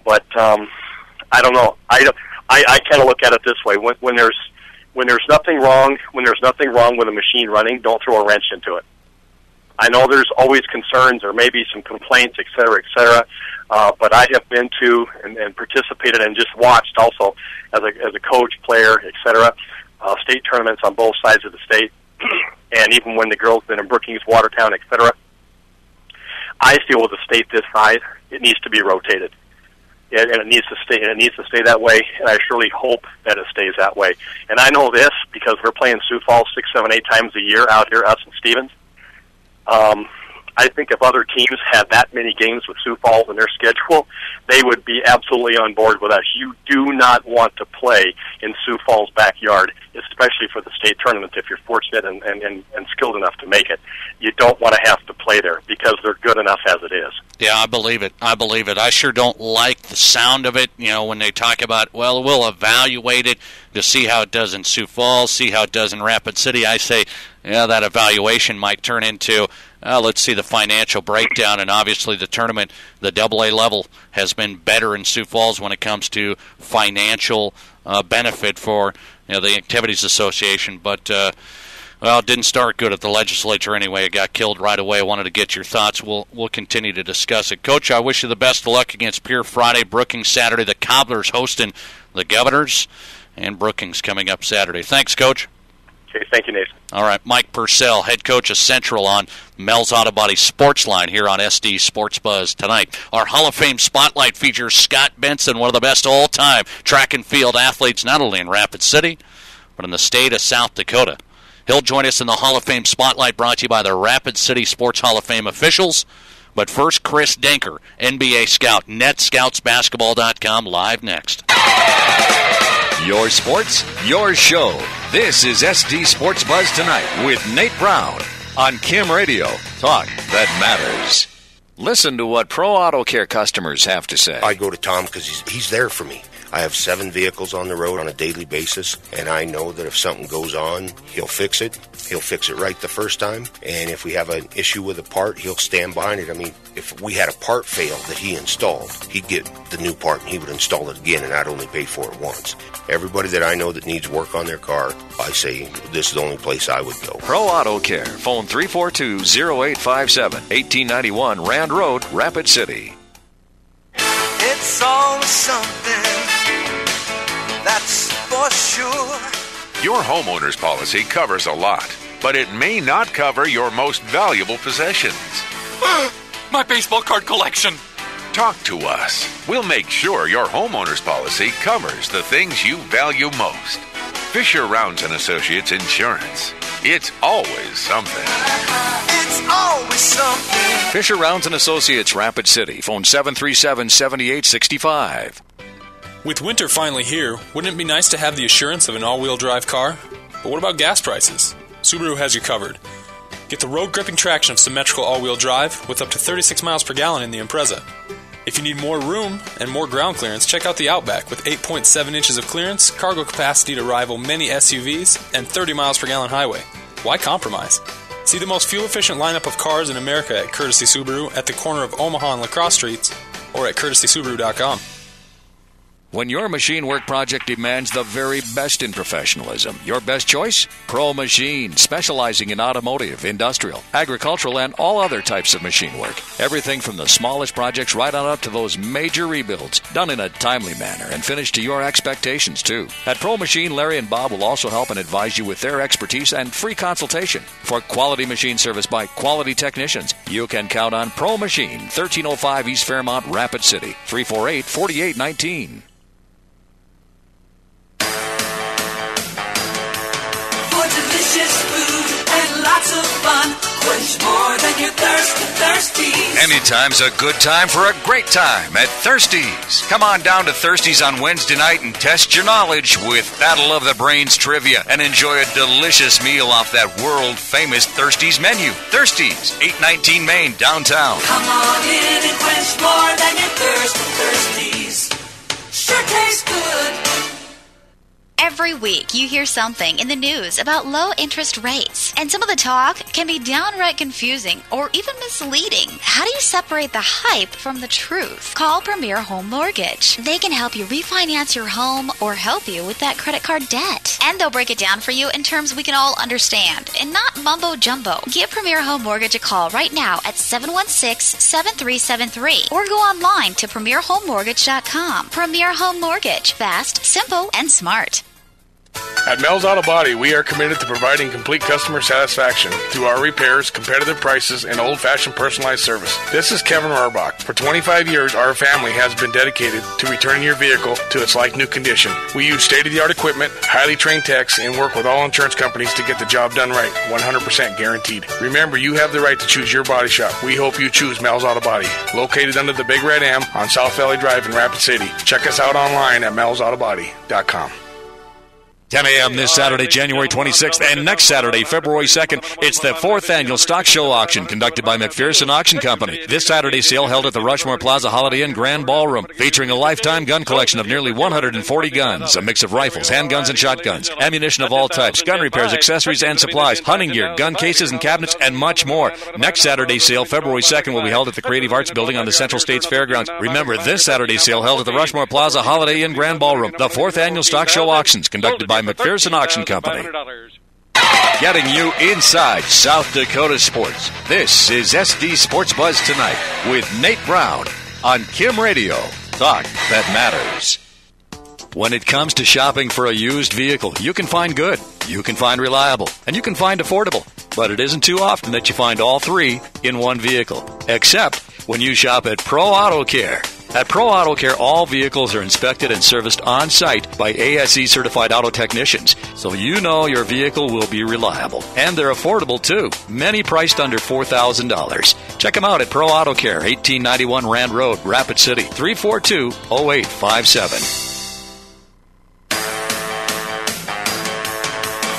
But I don't know. I kind of look at it this way: when there's nothing wrong with a machine running, don't throw a wrench into it. I know there's always concerns or maybe some complaints, et cetera, but I have been to and participated and just watched also as a coach, player, et cetera, state tournaments on both sides of the state. And even when the girls been in Brookings, Watertown, et cetera, I feel with a state this size, it needs to be rotated, and it needs to stay. And it needs to stay that way. And I surely hope that it stays that way. And I know this because we're playing Sioux Falls 6, 7, 8 times a year out here, us and Stevens. I think if other teams had that many games with Sioux Falls in their schedule, they would be absolutely on board with us. You do not want to play in Sioux Falls' backyard, especially for the state tournament if you're fortunate and skilled enough to make it. You don't want to have to play there because they're good enough as it is. Yeah, I believe it. I sure don't like the sound of it, when they talk about, well, we'll evaluate it to see how it does in Sioux Falls, see how it does in Rapid City. I say, that evaluation might turn into, let's see the financial breakdown, and obviously the tournament, the AA level, has been better in Sioux Falls when it comes to financial benefit for the Activities Association. But, it didn't start good at the legislature anyway. It got killed right away. I wanted to get your thoughts. We'll continue to discuss it. Coach, I wish you the best of luck against Pierre Friday, Brookings Saturday. The Cobblers hosting the Governors, and Brookings coming up Saturday. Thanks, Coach. Okay, thank you, Nathan. All right, Mike Purcell, head coach of Central on Mel's Auto Body Sports Line here on SD Sports Buzz tonight. Our Hall of Fame Spotlight features Scott Benson, one of the best all-time track and field athletes, not only in Rapid City, but in the state of South Dakota. He'll join us in the Hall of Fame Spotlight, brought to you by the Rapid City Sports Hall of Fame officials. But first, Chris Denker, NBA scout, NetScoutsBasketball.com, live next. Your sports, your show. This is SD Sports Buzz Tonight with Nate Brown on Kim Radio. Talk that matters. Listen to what Pro Auto Care customers have to say. I go to Tom because he's there for me. I have 7 vehicles on the road on a daily basis, and I know that if something goes on, he'll fix it. He'll fix it right the first time, and if we have an issue with a part, he'll stand behind it. I mean, if we had a part fail that he installed, he'd get the new part and he would install it again, and I'd only pay for it once. Everybody that I know that needs work on their car, I say this is the only place I would go. Pro Auto Care. Phone 342-0857, 1891 Rand Road, Rapid City. It's always something, that's for sure. Your homeowner's policy covers a lot, but it may not cover your most valuable possessions. My baseball card collection. Talk to us. We'll make sure your homeowner's policy covers the things you value most. Fisher Rounds and Associates Insurance. It's always something. It's always something. Fisher Rounds and Associates, Rapid City. Phone 737-7865. With winter finally here, wouldn't it be nice to have the assurance of an all-wheel drive car? But what about gas prices? Subaru has you covered. Get the road-gripping traction of symmetrical all-wheel drive with up to 36 miles per gallon in the Impreza. If you need more room and more ground clearance, check out the Outback with 8.7 inches of clearance, cargo capacity to rival many SUVs, and 30 miles per gallon highway. Why compromise? See the most fuel-efficient lineup of cars in America at Courtesy Subaru at the corner of Omaha and La Crosse Streets or at courtesysubaru.com. When your machine work project demands the very best in professionalism, your best choice? Pro Machine, specializing in automotive, industrial, agricultural, and all other types of machine work. Everything from the smallest projects right on up to those major rebuilds, done in a timely manner and finished to your expectations, too. At Pro Machine, Larry and Bob will also help and advise you with their expertise and free consultation. For quality machine service by quality technicians, you can count on Pro Machine, 1305 East Fairmont, Rapid City, 348-4819. Delicious food and lots of fun. Quench more than your thirst at Thirsties. Anytime's a good time for a great time at Thirsties. Come on down to Thirsties on Wednesday night and test your knowledge with Battle of the Brains trivia and enjoy a delicious meal off that world-famous Thirsties menu. Thirsties, 819 Main, downtown. Come on in and quench more than your thirst at Thirsties. Sure tastes good. Every week, you hear something in the news about low interest rates, and some of the talk can be downright confusing or even misleading. How do you separate the hype from the truth? Call Premier Home Mortgage. They can help you refinance your home or help you with that credit card debt. And they'll break it down for you in terms we can all understand and not mumbo jumbo. Give Premier Home Mortgage a call right now at 716-7373 or go online to premierhomemortgage.com. Premier Home Mortgage. Fast, simple, and smart. At Mel's Auto Body, we are committed to providing complete customer satisfaction through our repairs, competitive prices, and old-fashioned personalized service. This is Kevin Rohrbach. For 25 years, our family has been dedicated to returning your vehicle to its like-new condition. We use state-of-the-art equipment, highly trained techs, and work with all insurance companies to get the job done right, 100% guaranteed. Remember, you have the right to choose your body shop. We hope you choose Mel's Auto Body, located under the Big Red M on South Valley Drive in Rapid City. Check us out online at melsautobody.com. 10 a.m. this Saturday, January 26th, and next Saturday, February 2nd, it's the 4th annual stock show auction conducted by McPherson Auction Company. This Saturday sale held at the Rushmore Plaza Holiday Inn Grand Ballroom, featuring a lifetime gun collection of nearly 140 guns, a mix of rifles, handguns, and shotguns, ammunition of all types, gun repairs, accessories, and supplies, hunting gear, gun cases and cabinets, and much more. Next Saturday sale, February 2nd, will be held at the Creative Arts Building on the Central States Fairgrounds. Remember, this Saturday sale held at the Rushmore Plaza Holiday Inn Grand Ballroom, the 4th annual stock show auctions conducted by McPherson Auction Company. Getting you inside South Dakota sports. This is SD Sports Buzz Tonight with Nate Brown on Kim Radio. Talk that matters. When it comes to shopping for a used vehicle, you can find good, you can find reliable, and you can find affordable. But it isn't too often that you find all three in one vehicle, except when you shop at Pro Auto Care. At Pro Auto Care, all vehicles are inspected and serviced on-site by ASE certified auto technicians, so you know your vehicle will be reliable. And they're affordable, too, many priced under $4,000. Check them out at Pro Auto Care, 1891 Rand Road, Rapid City, 342-0857.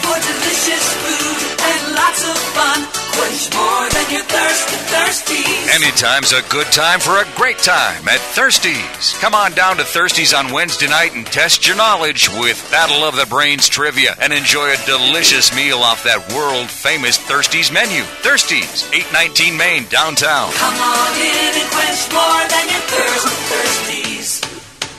For delicious food and lots of fun, quench Quench more than your thirst at Thirsties. Anytime's a good time for a great time at Thirsties. Come on down to Thirsties on Wednesday night and test your knowledge with Battle of the Brains trivia and enjoy a delicious meal off that world-famous Thirsties menu. Thirsties, 819 Main, downtown. Come on in and quench more than your thirst at Thirsties.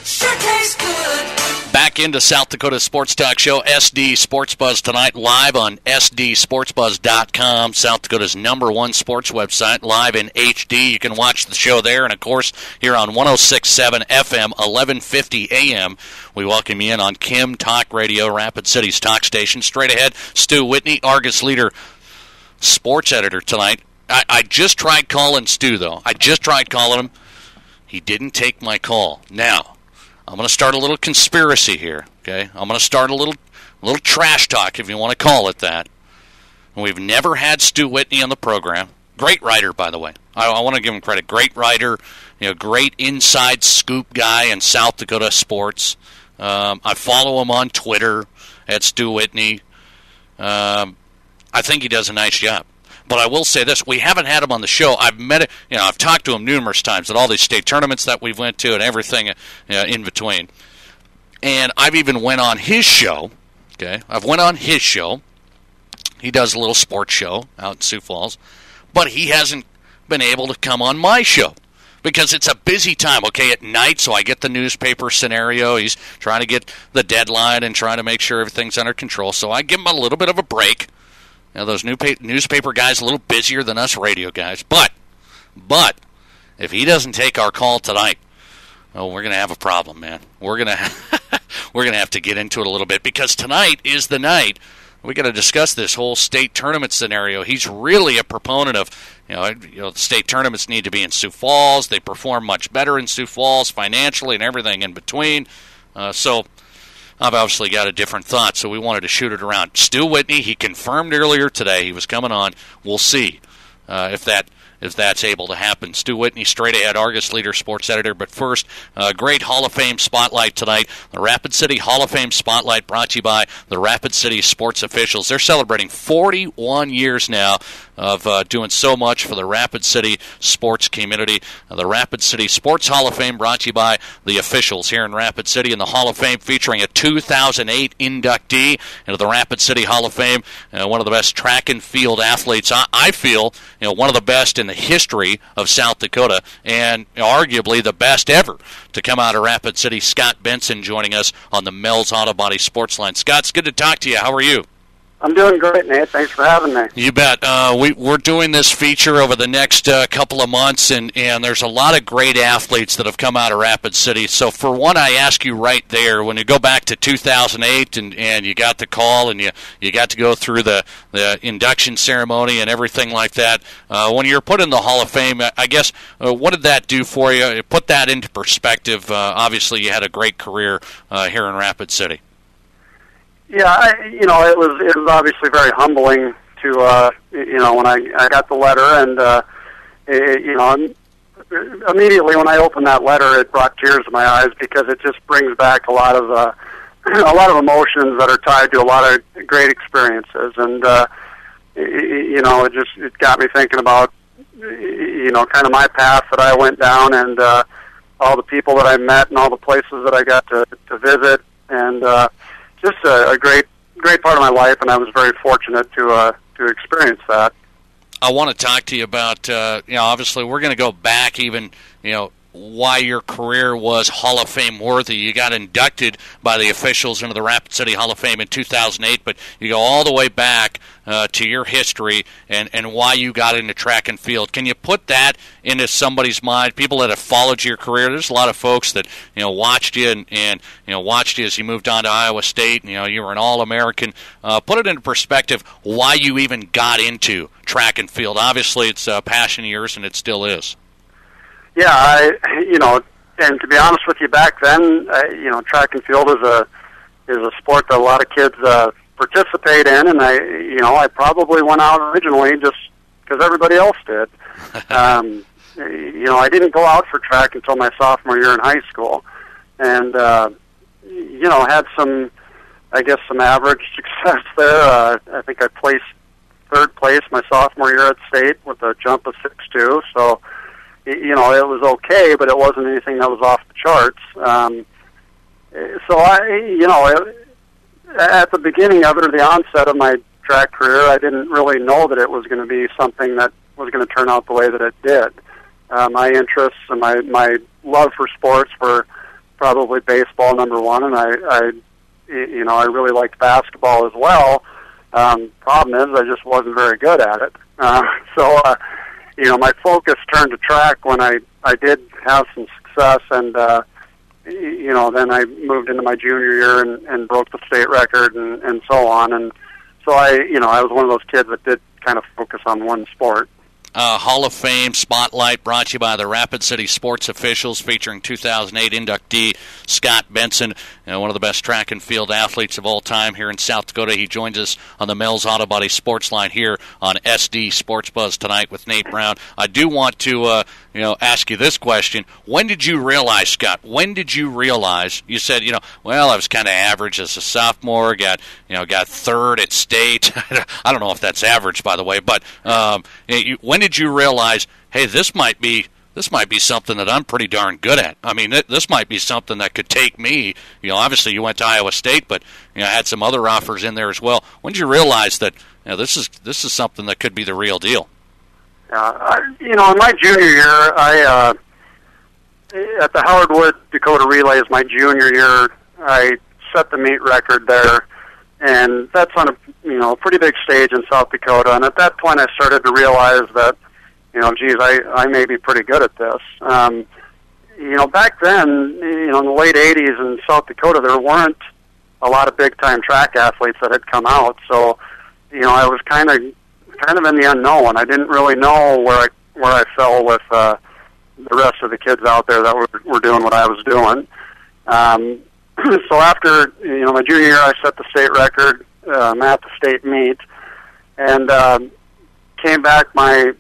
Sure tastes good. Back into South Dakota Sports Talk Show, SD Sports Buzz tonight, live on SDSportsBuzz.com, South Dakota's #1 sports website, live in HD. You can watch the show there, and of course, here on 106.7 FM, 1150 AM. We welcome you in on Kim Talk Radio, Rapid City's talk station. Straight ahead, Stu Whitney, Argus Leader, sports editor tonight. I just tried calling Stu, though. I just tried calling him. He didn't take my call. Now, I'm going to start a little conspiracy here, okay? I'm going to start a little trash talk, if you want to call it that. We've never had Stu Whitney on the program. Great writer, by the way. I want to give him credit. Great writer, great inside scoop guy in South Dakota sports. I follow him on Twitter at Stu Whitney. I think he does a nice job. But I will say this, we haven't had him on the show. I've talked to him numerous times at all these state tournaments that we've went to and everything in between. And I've even went on his show, okay? I've went on his show. He does a little sports show out in Sioux Falls. But he hasn't been able to come on my show because it's a busy time, okay, at night, so I get the newspaper scenario. He's trying to get the deadline and trying to make sure everything's under control. So I give him a little bit of a break. Those newspaper guys a little busier than us radio guys. But if he doesn't take our call tonight, we're going to have a problem, man. We're going to have to get into it a little bit because tonight is the night we got to discuss this whole state tournament scenario. He's really a proponent of, the state tournaments need to be in Sioux Falls. They perform much better in Sioux Falls financially and everything in between. So I've obviously got a different thought, so we wanted to shoot it around. Stu Whitney, he confirmed earlier today he was coming on. We'll see if that's able to happen. Stu Whitney, straight ahead, Argus Leader, sports editor. But first, great Hall of Fame spotlight tonight. The Rapid City Hall of Fame spotlight brought to you by the Rapid City sports officials. They're celebrating 41 years now of doing so much for the Rapid City sports community. The Rapid City Sports Hall of Fame brought to you by the officials here in Rapid City, and the Hall of Fame featuring a 2008 inductee into the Rapid City Hall of Fame, one of the best track and field athletes. I feel, one of the best in the history of South Dakota, and arguably the best ever to come out of Rapid City. Scott Benson joining us on the Mel's Auto Body Sports Line. Scott, it's good to talk to you. How are you? I'm doing great, Nate. Thanks for having me. You bet. We're doing this feature over the next couple of months, and there's a lot of great athletes that have come out of Rapid City. So for one, I ask you right there, when you go back to 2008 and you got the call and you got to go through the induction ceremony and everything like that, when you're put in the Hall of Fame, I guess, what did that do for you? Put that into perspective. Obviously, you had a great career here in Rapid City. Yeah, it was obviously very humbling to, when I got the letter, and, immediately when I opened that letter, it brought tears to my eyes because it just brings back a lot of emotions that are tied to a lot of great experiences, and, it got me thinking about, kind of my path that I went down, and all the people that I met and all the places that I got to visit, and just a great part of my life, and I was very fortunate to experience that. I want to talk to you about, obviously we're going to go back even, why your career was Hall of Fame worthy. You got inducted by the officials into the Rapid City Hall of Fame in 2008, but you go all the way back to your history and why you got into track and field. Can you put that into somebody's mind? People that have followed your career, there's a lot of folks that watched you and watched you as you moved on to Iowa State. You were an All-American. Put it into perspective why you even got into track and field. Obviously, it's a passion of yours, and it still is. Yeah, and to be honest with you, back then, track and field is a sport that a lot of kids participate in, and I probably went out originally just because everybody else did. I didn't go out for track until my sophomore year in high school, and had some average success there. I think I placed third place my sophomore year at state with a jump of 6.2. So, you know, it was okay, but it wasn't anything that was off the charts. So at the beginning of it, or the onset of my track career, I didn't really know that it was going to be something that was going to turn out the way that it did. My interests and my love for sports were probably baseball, number one, and I really liked basketball as well. Problem is, I just wasn't very good at it. My focus turned to track when I did have some success, and then I moved into my junior year and broke the state record and so on. And so I was one of those kids that did kind of focus on one sport. Hall of Fame Spotlight brought to you by the Rapid City Sports Officials, featuring 2008 inductee Scott Benson, one of the best track and field athletes of all time here in South Dakota. He joins us on the Mills Auto Body Sports Line here on SD Sports Buzz tonight with Nate Brown. I do want to ask you this question. When did you realize, Scott, you said, I was kind of average as a sophomore, got third at state. I don't know if that's average, by the way, but when did you realize, hey, this might be something that I'm pretty darn good at? I mean, this might be something that could take me. Obviously you went to Iowa State, but had some other offers in there as well. When did you realize that this is something that could be the real deal? In my junior year, I at the Howard Wood Dakota Relays, my junior year, I set the meet record there, and that's on a pretty big stage in South Dakota. And at that point, I started to realize that, I may be pretty good at this. Back then, in the late '80s in South Dakota, there weren't a lot of big time track athletes that had come out. So, I was kind of in the unknown. I didn't really know where I fell with the rest of the kids out there that were doing what I was doing. So after my junior year, I set the state record at the state meet, and came back my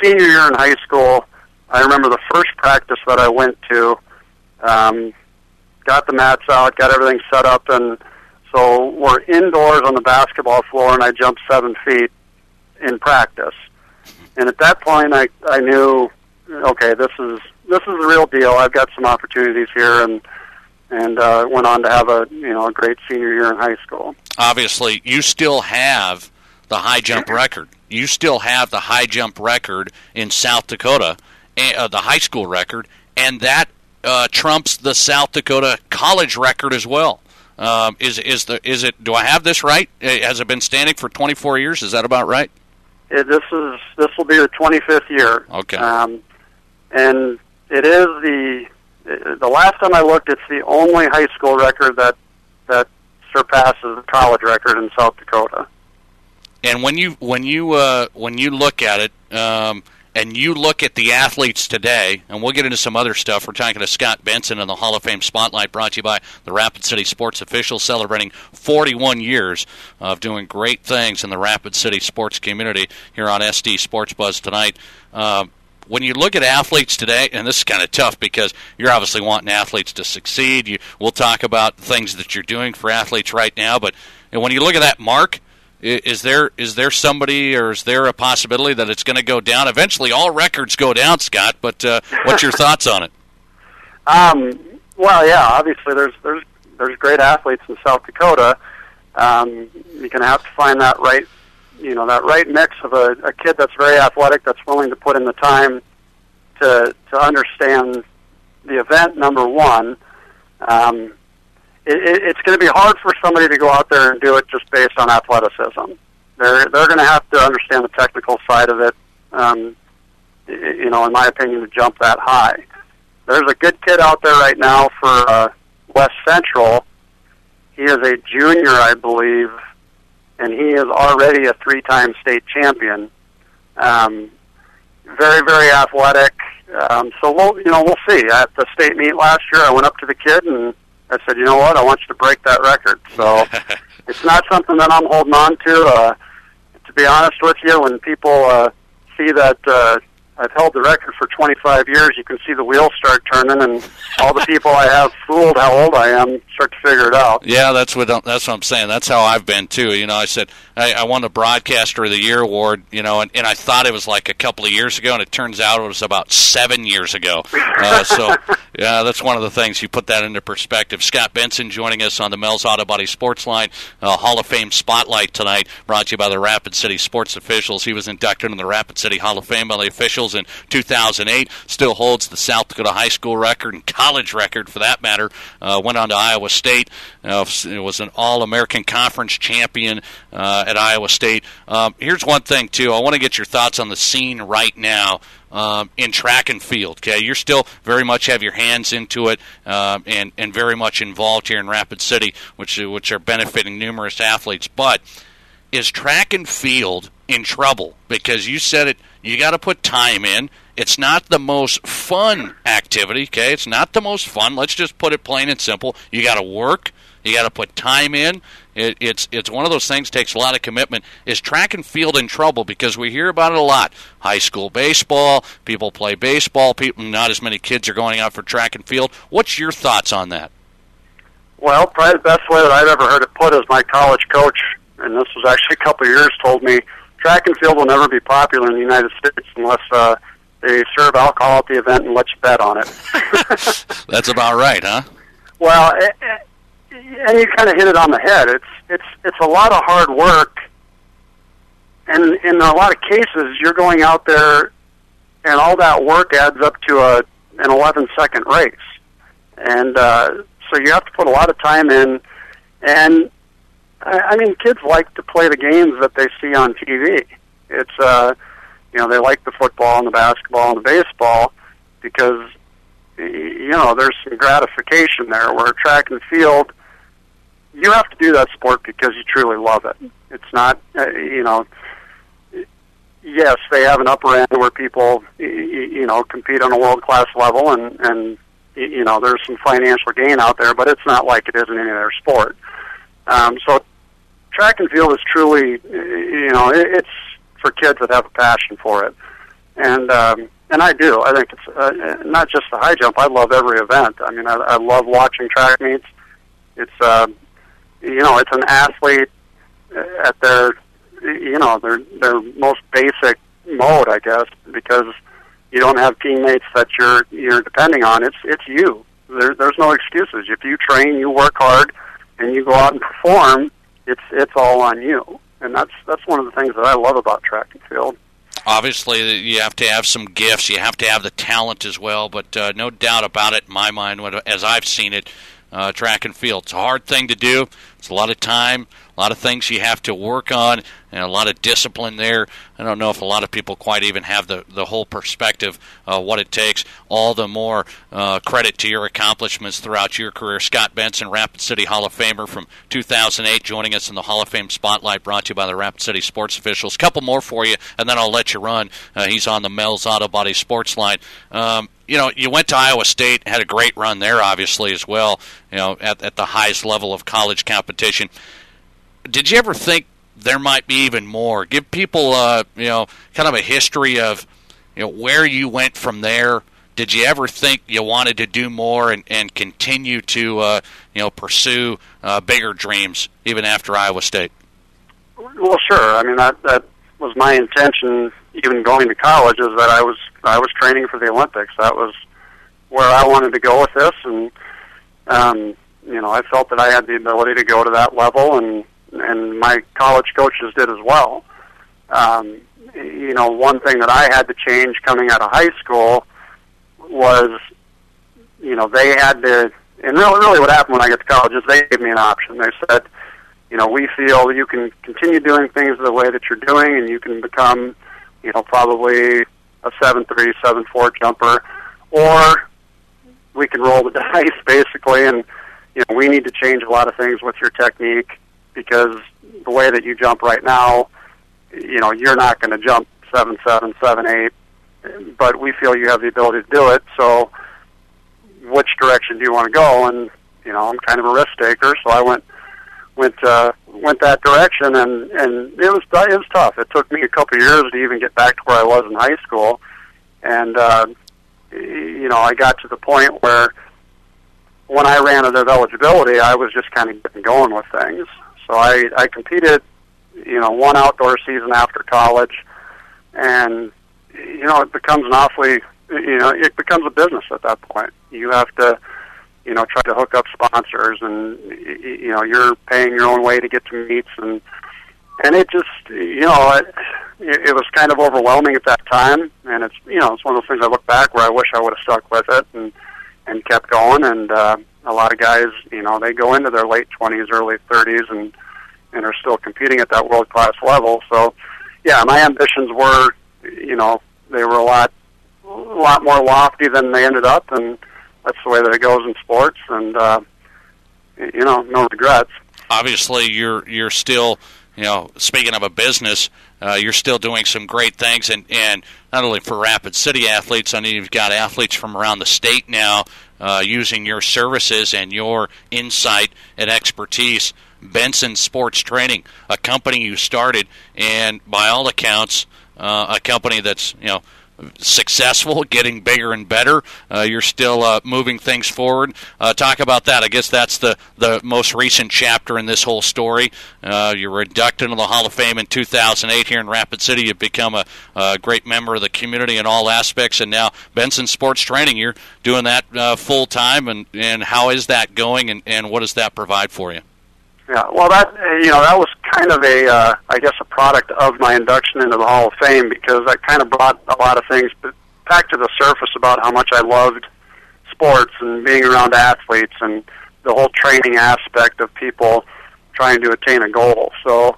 senior year in high school. I remember the first practice that I went to. Got the mats out, got everything set up, and so we're indoors on the basketball floor, and I jumped 7 feet in practice. And at that point, I knew, okay, this is the real deal. I've got some opportunities here, and went on to have a great senior year in high school. Obviously, you still have the high jump record. You still have the high jump record in South Dakota, the high school record, and that trumps the South Dakota college record as well. Is it? Do I have this right? Has it been standing for 24 years? Is that about right? This will be the 25th year. Okay. And it is the last time I looked, it's the only high school record that surpasses the college record in South Dakota. And when you look at it, and you look at the athletes today, and we'll get into some other stuff. We're talking to Scott Benson in the Hall of Fame Spotlight, brought to you by the Rapid City Sports Officials, celebrating 41 years of doing great things in the Rapid City sports community here on SD Sports Buzz tonight. When you look at athletes today, and this is kind of tough because you're obviously wanting athletes to succeed. We'll talk about things that you're doing for athletes right now, but when you look at that mark, is there somebody, or is there a possibility that it's going to go down? Eventually, all records go down, Scott. But what's your thoughts on it? Well, yeah, obviously there's great athletes in South Dakota. You're going to have to find that right mix of a kid that's very athletic, that's willing to put in the time to understand the event. Number one. It's going to be hard for somebody to go out there and do it just based on athleticism. They're going to have to understand the technical side of it, in my opinion, to jump that high. There's a good kid out there right now for West Central. He is a junior, I believe, and he is already a 3-time state champion. Very, very athletic. So we'll see. At the state meet last year, I went up to the kid and I said, you know what, I want you to break that record. So it's not something that I'm holding on to. To be honest with you, when people see that I've held the record for 25 years. You can see the wheels start turning, and all the people I have fooled how old I am start to figure it out. Yeah, that's what I'm saying. That's how I've been too. You know, I said I won the Broadcaster of the Year award. You know, and I thought it was like a couple of years ago, and it turns out it was about 7 years ago. So yeah, that's one of the things. You put that into perspective. Scott Benson joining us on the Mel's Auto Body Sports Line Hall of Fame Spotlight tonight, brought to you by the Rapid City Sports Officials. He was inducted in the Rapid City Hall of Fame by the officials in 2008. Still holds the South Dakota high school record and college record, for that matter. Went on to Iowa State. It was an All-American Conference champion at Iowa State. Here's one thing, too. I want to get your thoughts on the scene right now in track and field. Okay, you're still very much have your hands into it and very much involved here in Rapid City, which are benefiting numerous athletes. But is track and field in trouble? Because you said it, you got to put time in. It's not the most fun activity, okay? It's not the most fun. Let's just put it plain and simple. You got to work. You got to put time in. It's one of those things takes a lot of commitment. Is track and field in trouble? Because we hear about it a lot. High school baseball, people play baseball. Not as many kids are going out for track and field. What's your thoughts on that? Well, probably the best way that I've ever heard it put is my college coach, and this was actually a couple of years, told me track and field will never be popular in the United States unless they serve alcohol at the event and let you bet on it. That's about right, huh? Well, and you kind of hit it on the head. It's a lot of hard work, and in a lot of cases, you're going out there, and all that work adds up to an 11-second race, and so you have to put a lot of time in. And I mean, kids like to play the games that they see on TV. It's they like the football and the basketball and the baseball because there's some gratification there. Where track and field, you have to do that sport because you truly love it. It's not, yes, they have an upper end where people, compete on a world-class level and there's some financial gain out there, but it's not like it is in any other sport. So track and field is truly, it's for kids that have a passion for it. And I do. I think it's not just the high jump. I love every event. I mean, I love watching track meets. It's it's an athlete at their most basic mode, I guess, because you don't have teammates that you're depending on. It's you. There's no excuses. If you train, you work hard, and you go out and perform, it's all on you. And that's one of the things that I love about track and field. Obviously, you have to have some gifts. You have to have the talent as well. But no doubt about it, in my mind, as I've seen it, track and field, it's a hard thing to do. It's a lot of time, a lot of things you have to work on, and a lot of discipline there. I don't know if a lot of people quite even have the whole perspective of what it takes. All the more credit to your accomplishments throughout your career. Scott Benson, Rapid City Hall of Famer from 2008, joining us in the Hall of Fame Spotlight, brought to you by the Rapid City Sports Officials. Couple more for you, and then I'll let you run. He's on the Mel's Auto Body Sports Line. You went to Iowa State, had a great run there, obviously, as well, at the highest level of college competition. Did you ever think there might be even more? Give people, kind of a history of, where you went from there. Did you ever think you wanted to do more and continue to, pursue bigger dreams even after Iowa State? Well, sure. I mean, that was my intention, even going to college, is that I was training for the Olympics. That was where I wanted to go with this, and I felt that I had the ability to go to that level, and my college coaches did as well. One thing that I had to change coming out of high school was, they had to, and really what happened when I got to college is they gave me an option. They said, we feel you can continue doing things the way that you're doing, and you can become, probably a 7'3", 7'4" jumper, or we can roll the dice, basically, and, we need to change a lot of things with your technique, because the way that you jump right now, you're not going to jump 7'7", 7'8", but we feel you have the ability to do it, so which direction do you want to go? And, I'm kind of a risk taker, so I went that direction, and it was tough. It took me a couple of years to even get back to where I was in high school, And, I got to the point where when I ran out of eligibility, I was just kind of getting going with things. So I competed, one outdoor season after college, and, it becomes it becomes a business at that point. You have to, try to hook up sponsors, and, you're paying your own way to get to meets, and it just, it was kind of overwhelming at that time, and it's, it's one of those things I look back where I wish I would have stuck with it and kept going, and a lot of guys, they go into their late 20s, early 30s, and are still competing at that world-class level. So, yeah, my ambitions were, they were a lot more lofty than they ended up, and that's the way that it goes in sports, and, no regrets. Obviously, you're still, speaking of a business, you're still doing some great things, and not only for Rapid City athletes, I know you've got athletes from around the state now using your services and your insight and expertise. Benson Sports Training, a company you started, and by all accounts, a company that's, successful, getting bigger and better. You're still moving things forward. Talk about that. I guess that's the most recent chapter in this whole story. You were inducted into the Hall of Fame in 2008 here in Rapid City. You've become a great member of the community in all aspects, and now Benson Sports Training, you're doing that full-time, and how is that going, and what does that provide for you? Yeah, well, that was kind of I guess a product of my induction into the Hall of Fame, because that kind of brought a lot of things back to the surface about how much I loved sports and being around athletes and the whole training aspect of people trying to attain a goal. So,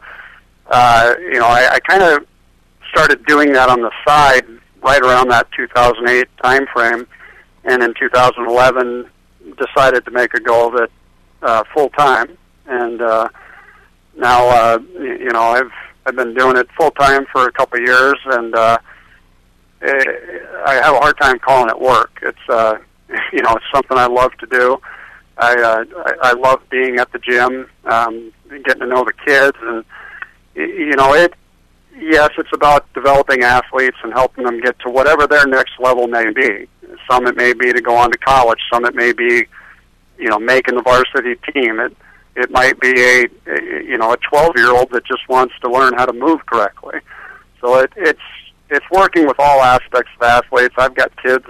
I kind of started doing that on the side right around that 2008 time frame, and in 2011 decided to make a go of it full-time. And now, I've been doing it full time for a couple of years, and I have a hard time calling it work. It's it's something I love to do. I love being at the gym, getting to know the kids, and yes, it's about developing athletes and helping them get to whatever their next level may be. Some it may be to go on to college. Some it may be, making the varsity team. It might be a 12-year-old that just wants to learn how to move correctly. So it's working with all aspects of athletes. I've got kids,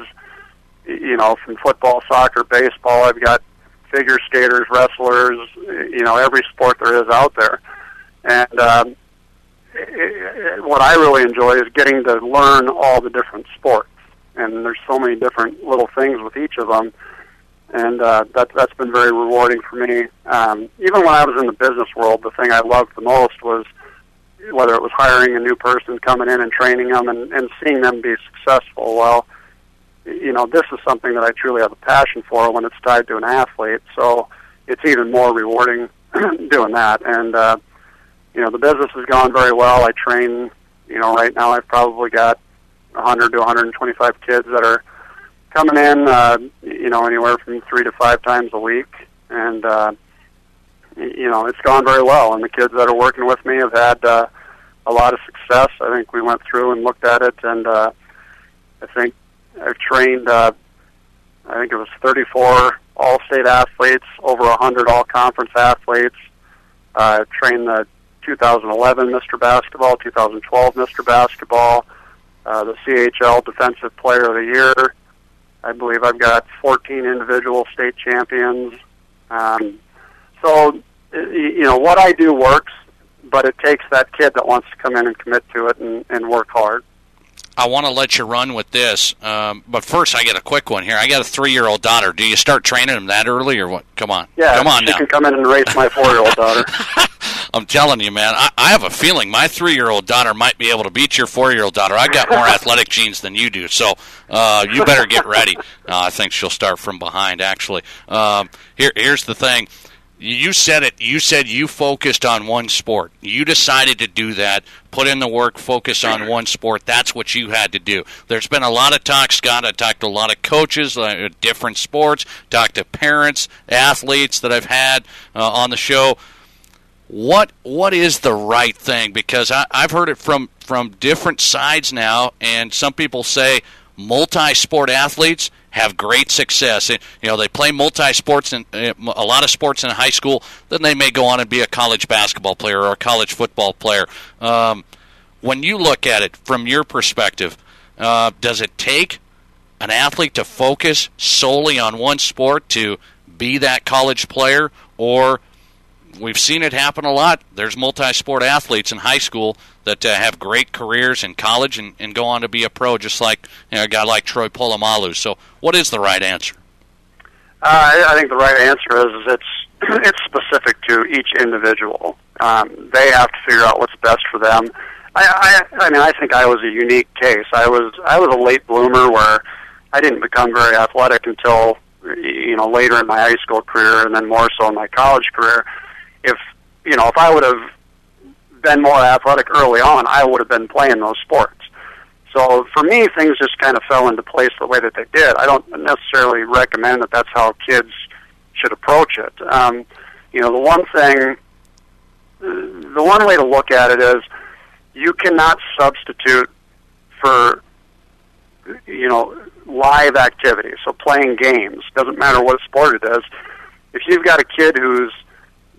from football, soccer, baseball. I've got figure skaters, wrestlers, every sport there is out there. And what I really enjoy is getting to learn all the different sports. And there's so many different little things with each of them. And that's been very rewarding for me. Even when I was in the business world, the thing I loved the most was whether it was hiring a new person, coming in and training them, and seeing them be successful. Well, this is something that I truly have a passion for when it's tied to an athlete. So it's even more rewarding doing that. And, the business has gone very well. I train, right now I've probably got 100 to 125 kids that are coming in, anywhere from 3 to 5 times a week, and it's gone very well. And the kids that are working with me have had a lot of success. I think we went through and looked at it, and I think I've trained, I think it was 34 all-state athletes, over 100 all-conference athletes. I've trained the 2011 Mr. Basketball, 2012 Mr. Basketball, the CHL Defensive Player of the Year. I believe I've got 14 individual state champions. So, what I do works, but it takes that kid that wants to come in and commit to it and work hard. I want to let you run with this, but first I got a quick one here. I got a 3-year-old daughter. Do you start training them that early or what? Come on. Yeah, come on she now. Can come in and race my 4-year-old daughter. I'm telling you, man, I have a feeling my 3-year-old daughter might be able to beat your 4-year-old daughter. I got more athletic genes than you do, so you better get ready. I think she'll start from behind, actually. Here's the thing. You said it. You said you focused on one sport. You decided to do that, put in the work, focus on one sport. That's what you had to do. There's been a lot of talk, Scott. I talked to a lot of coaches, different sports, talked to parents, athletes that I've had on the show. What is the right thing? Because I've heard it from different sides now, and some people say, multi-sport athletes have great success. And, they play multi-sports and a lot of sports in high school. Then they may go on and be a college basketball player or a college football player. When you look at it from your perspective, does it take an athlete to focus solely on one sport to be that college player, or we've seen it happen a lot? There's multi-sport athletes in high school that have great careers in college and go on to be a pro, just like a guy like Troy Polamalu. So what is the right answer? I think the right answer is it's specific to each individual. They have to figure out what's best for them. I think I was a unique case. I was a late bloomer where I didn't become very athletic until later in my high school career, and then more so in my college career. If I would have been more athletic early on, I would have been playing those sports. So for me, things just kind of fell into place the way that they did. I don't necessarily recommend that that's how kids should approach it. The one way to look at it is you cannot substitute for live activity. So playing games, doesn't matter what sport it is. If you've got a kid who's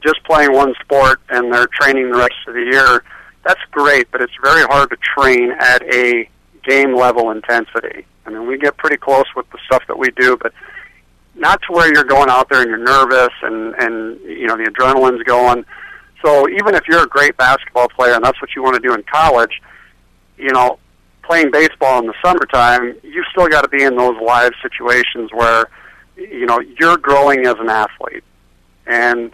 just playing one sport and they're training the rest of the year, that's great, but it's very hard to train at a game level intensity. I mean, we get pretty close with the stuff that we do, but not to where you're going out there and you're nervous and the adrenaline's going. So even if you're a great basketball player and that's what you want to do in college, playing baseball in the summertime, you've still got to be in those live situations where, you're growing as an athlete. And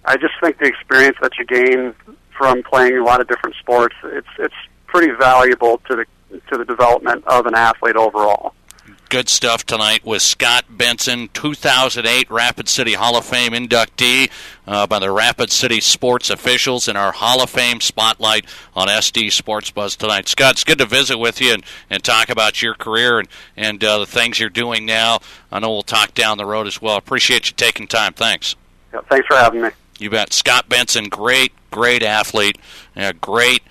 I just think the experience that you gain from playing a lot of different sports, it's pretty valuable to the development of an athlete overall. Good stuff tonight with Scott Benson, 2008 Rapid City Hall of Fame inductee by the Rapid City sports officials in our Hall of Fame spotlight on SD Sports Buzz tonight. Scott, it's good to visit with you and talk about your career and the things you're doing now. I know we'll talk down the road as well. Appreciate you taking time. Thanks. Yeah, thanks for having me. You bet. Scott Benson, great athlete, great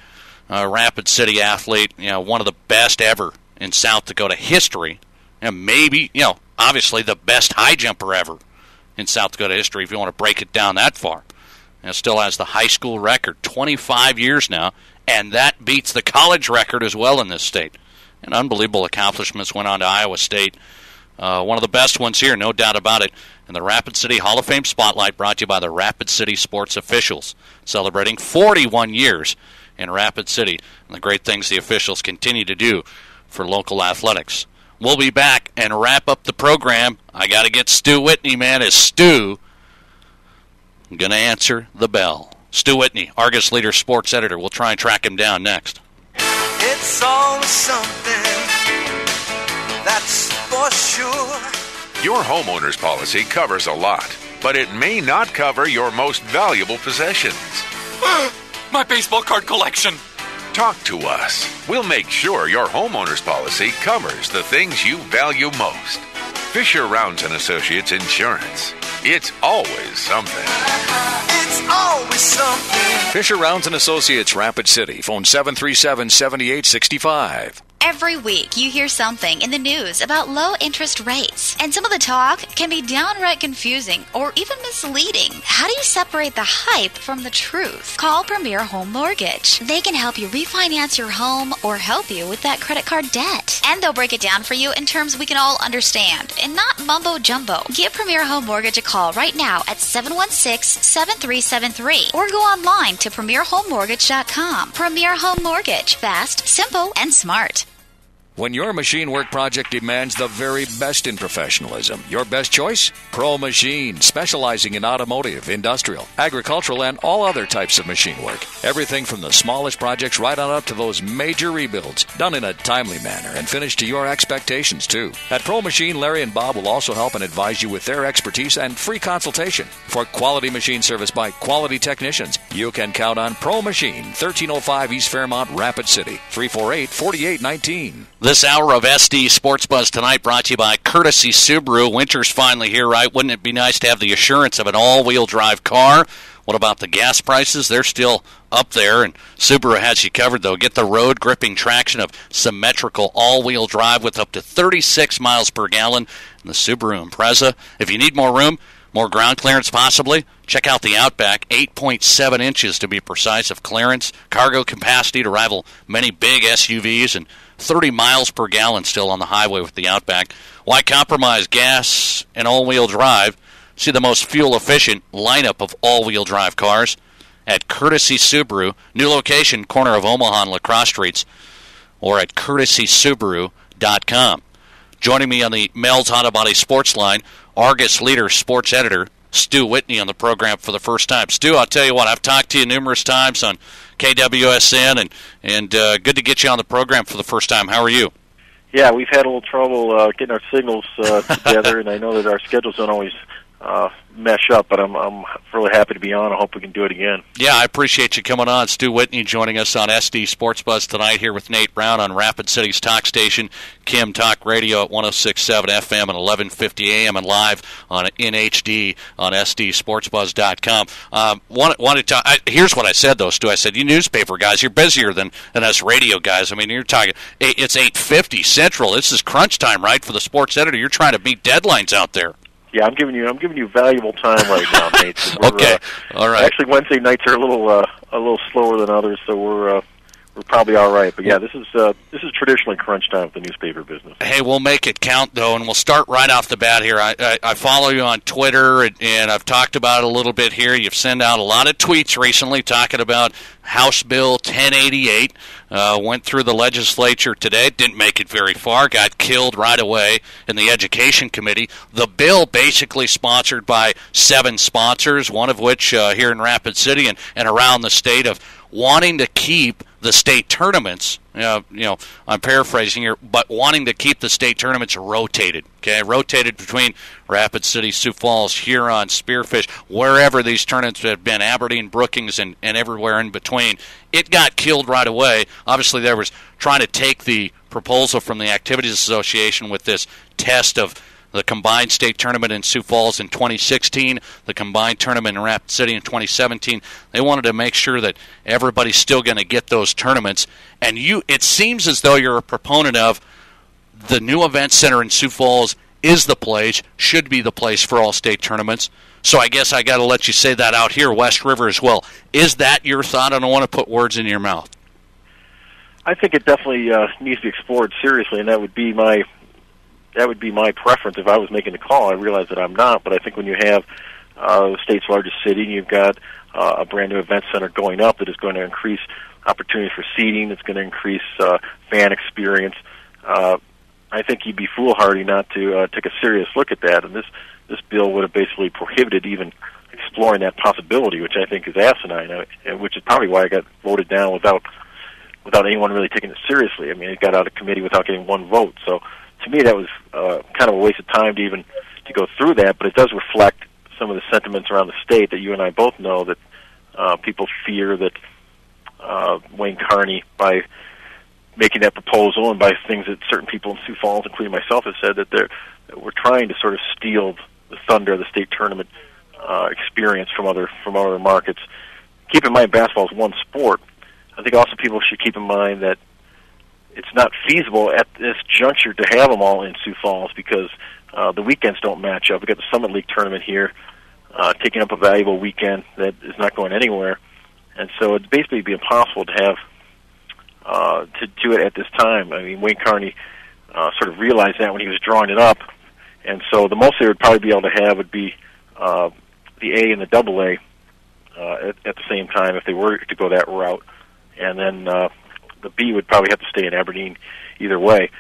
Rapid City athlete, one of the best ever in South Dakota history. And maybe, obviously the best high jumper ever in South Dakota history, if you want to break it down that far. And still has the high school record, 25 years now, and that beats the college record as well in this state. And unbelievable accomplishments. Went on to Iowa State. One of the best ones here, no doubt about it. And the Rapid City Hall of Fame Spotlight brought to you by the Rapid City sports officials, celebrating 41 years in Rapid City and the great things the officials continue to do for local athletics. We'll be back and wrap up the program. I got to get Stu Whitney, man. Is Stu going to answer the bell? Stu Whitney, Argus Leader sports editor. We'll try and track him down next. It's always something, that's for sure. Your homeowner's policy covers a lot, but it may not cover your most valuable possessions. My baseball card collection. Talk to us. We'll make sure your homeowner's policy covers the things you value most. Fisher Rounds & Associates Insurance. It's always something. It's always something. Fisher Rounds & Associates, Rapid City. Phone 737-7865. Every week, you hear something in the news about low interest rates, and some of the talk can be downright confusing or even misleading. How do you separate the hype from the truth? Call Premier Home Mortgage. They can help you refinance your home or help you with that credit card debt. And they'll break it down for you in terms we can all understand and not mumbo jumbo. Give Premier Home Mortgage a call right now at 716-7373 or go online to premierhomemortgage.com. Premier Home Mortgage. Fast, simple, and smart. When your machine work project demands the very best in professionalism, your best choice? Pro Machine, specializing in automotive, industrial, agricultural, and all other types of machine work. Everything from the smallest projects right on up to those major rebuilds, done in a timely manner and finished to your expectations, too. At Pro Machine, Larry and Bob will also help and advise you with their expertise and free consultation. For quality machine service by quality technicians, you can count on Pro Machine, 1305 East Fairmont, Rapid City, 348-4819. This hour of SD Sports Buzz tonight brought to you by Courtesy Subaru. Winter's finally here, right? Wouldn't it be nice to have the assurance of an all-wheel drive car? What about the gas prices? They're still up there, and Subaru has you covered, though. Get the road gripping traction of symmetrical all-wheel drive with up to 36 miles per gallon in the Subaru Impreza. If you need more room, more ground clearance possibly, check out the Outback, 8.7 inches to be precise of clearance, cargo capacity to rival many big SUVs, and 30 miles per gallon still on the highway with the Outback. Why compromise gas and all-wheel drive? See the most fuel-efficient lineup of all-wheel drive cars at Courtesy Subaru, new location, corner of Omaha and La Crosse Streets, or at courtesysubaru.com. Joining me on the Mel's Auto Body Sports Line, Argus leader, sports editor, Stu Whitney on the program for the first time. Stu, I'll tell you what, I've talked to you numerous times on KWSN, and good to get you on the program for the first time. How are you? Yeah, we've had a little trouble getting our signals together, and I know that our schedules don't always mesh up, but I'm really happy to be on. I hope we can do it again. Yeah, I appreciate you coming on. Stu Whitney joining us on SD Sports Buzz tonight here with Nate Brown on Rapid City's talk station, Kim Talk Radio at 106.7 FM and 1150 AM and live in HD on SDSportsBuzz.com. Wanted to here's what I said, though, Stu. I said, you newspaper guys, you're busier than us radio guys. I mean, you're talking, it's 8:50 Central. This is crunch time, right, for the sports editor. You're trying to meet deadlines out there. Yeah, I'm giving you valuable time right now, Nate. Okay, all right. Actually, Wednesday nights are a little slower than others, so we're probably all right. But yeah, this is traditionally crunch time for the newspaper business. Hey, we'll make it count, though, and we'll start right off the bat here. I follow you on Twitter, and I've talked about it a little bit here. You've sent out a lot of tweets recently talking about House Bill 1088. Went through the legislature today, didn't make it very far, got killed right away in the Education Committee. The bill basically sponsored by 7 sponsors, one of which here in Rapid City and around the state, of wanting to keep the state tournaments, I'm paraphrasing here, but wanting to keep the state tournaments rotated, rotated between Rapid City, Sioux Falls, Huron, Spearfish, wherever these tournaments have been, Aberdeen, Brookings, and everywhere in between. It got killed right away. Obviously, there was trying to take the proposal from the Activities Association with this test of the combined state tournament in Sioux Falls in 2016, the combined tournament in Rapid City in 2017. They wanted to make sure that everybody's still going to get those tournaments. And it seems as though you're a proponent of the new event center in Sioux Falls is the place, should be the place for all state tournaments. So I guess I got to let you say that out here, West River as well. Is that your thought? I don't want to put words in your mouth. I think it definitely needs to be explored seriously, and that would be my preference if I was making the call. I realize that I'm not, but I think when you have the state's largest city and you've got a brand new event center going up that is going to increase opportunities for seating, it's going to increase fan experience, I think you'd be foolhardy not to take a serious look at that. And this bill would have basically prohibited even exploring that possibility, which I think is asinine, and which is probably why it got voted down without anyone really taking it seriously. I mean, it got out of committee without getting one vote. So to me, that was kind of a waste of time to go through that, but it does reflect some of the sentiments around the state that you and I both know, that people fear that Wayne Carney, by making that proposal and by things that certain people in Sioux Falls, including myself, have said, that we're trying to sort of steal the thunder of the state tournament experience from other markets. Keep in mind, basketball is one sport. I think also people should keep in mind that it's not feasible at this juncture to have them all in Sioux Falls because the weekends don't match up. We've got the Summit League tournament here taking up a valuable weekend that is not going anywhere. And so it'd basically be impossible to have to do it at this time. I mean, Wayne Carney sort of realized that when he was drawing it up. And so the most they would probably be able to have would be the A and the double A at the same time if they were to go that route. And then the B would probably have to stay in Aberdeen either way.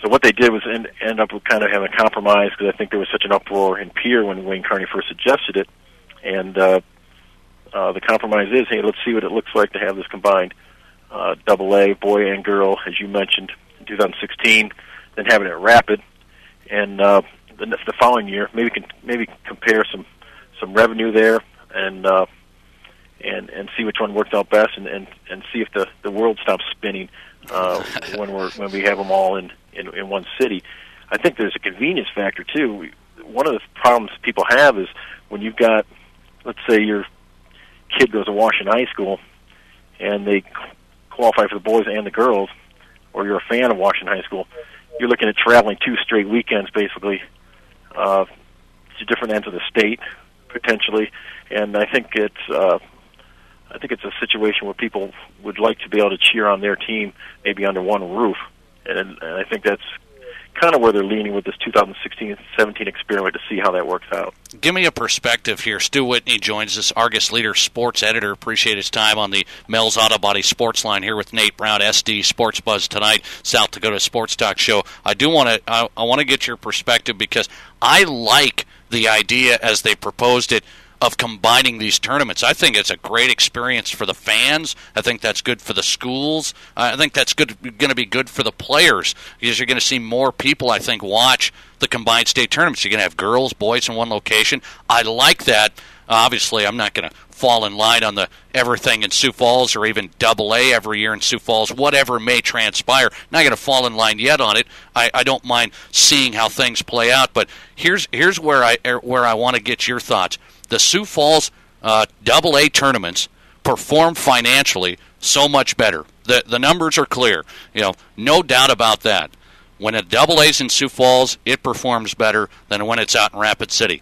So what they did was end up with kind of having a compromise, because I think there was such an uproar in Pierre when Wayne Carney first suggested it. And the compromise is, hey, let's see what it looks like to have this combined double A, boy and girl, as you mentioned, in 2016, then having it rapid. And the following year, maybe compare some revenue there and see which one works out best, and see if the world stops spinning when we have them all in one city. I think there's a convenience factor too. One of the problems people have is when you've got, let's say you're kid goes to Washington High School and they qualify for the boys and the girls, or you're a fan of Washington High School, you're looking at traveling 2 straight weekends, basically, to different ends of the state, potentially. And I think it's a situation where people would like to be able to cheer on their team, maybe under one roof. And I think that's kind of where they're leaning with this 2016-17 experiment to see how that works out. Give me a perspective here. Stu Whitney joins us, Argus Leader sports editor. Appreciate his time on the Mel's Auto Body Sports Line here with Nate Brown, SD Sports Buzz tonight, South Dakota Sports Talk Show. I want to get your perspective because I like the idea as they proposed it of combining these tournaments. I think it's a great experience for the fans. I think that's good for the schools. I think that's going to be good for the players because you're going to see more people, I think, watch the combined state tournaments. You're going to have girls, boys in one location. I like that. Obviously, I'm not going to fall in line on the everything in Sioux Falls or even AA every year in Sioux Falls, whatever may transpire. Not going to fall in line yet on it. I don't mind seeing how things play out, but here's where I want to get your thoughts. The Sioux Falls AA tournaments perform financially so much better. The numbers are clear. No doubt about that. When a AA's in Sioux Falls, it performs better than when it's out in Rapid City.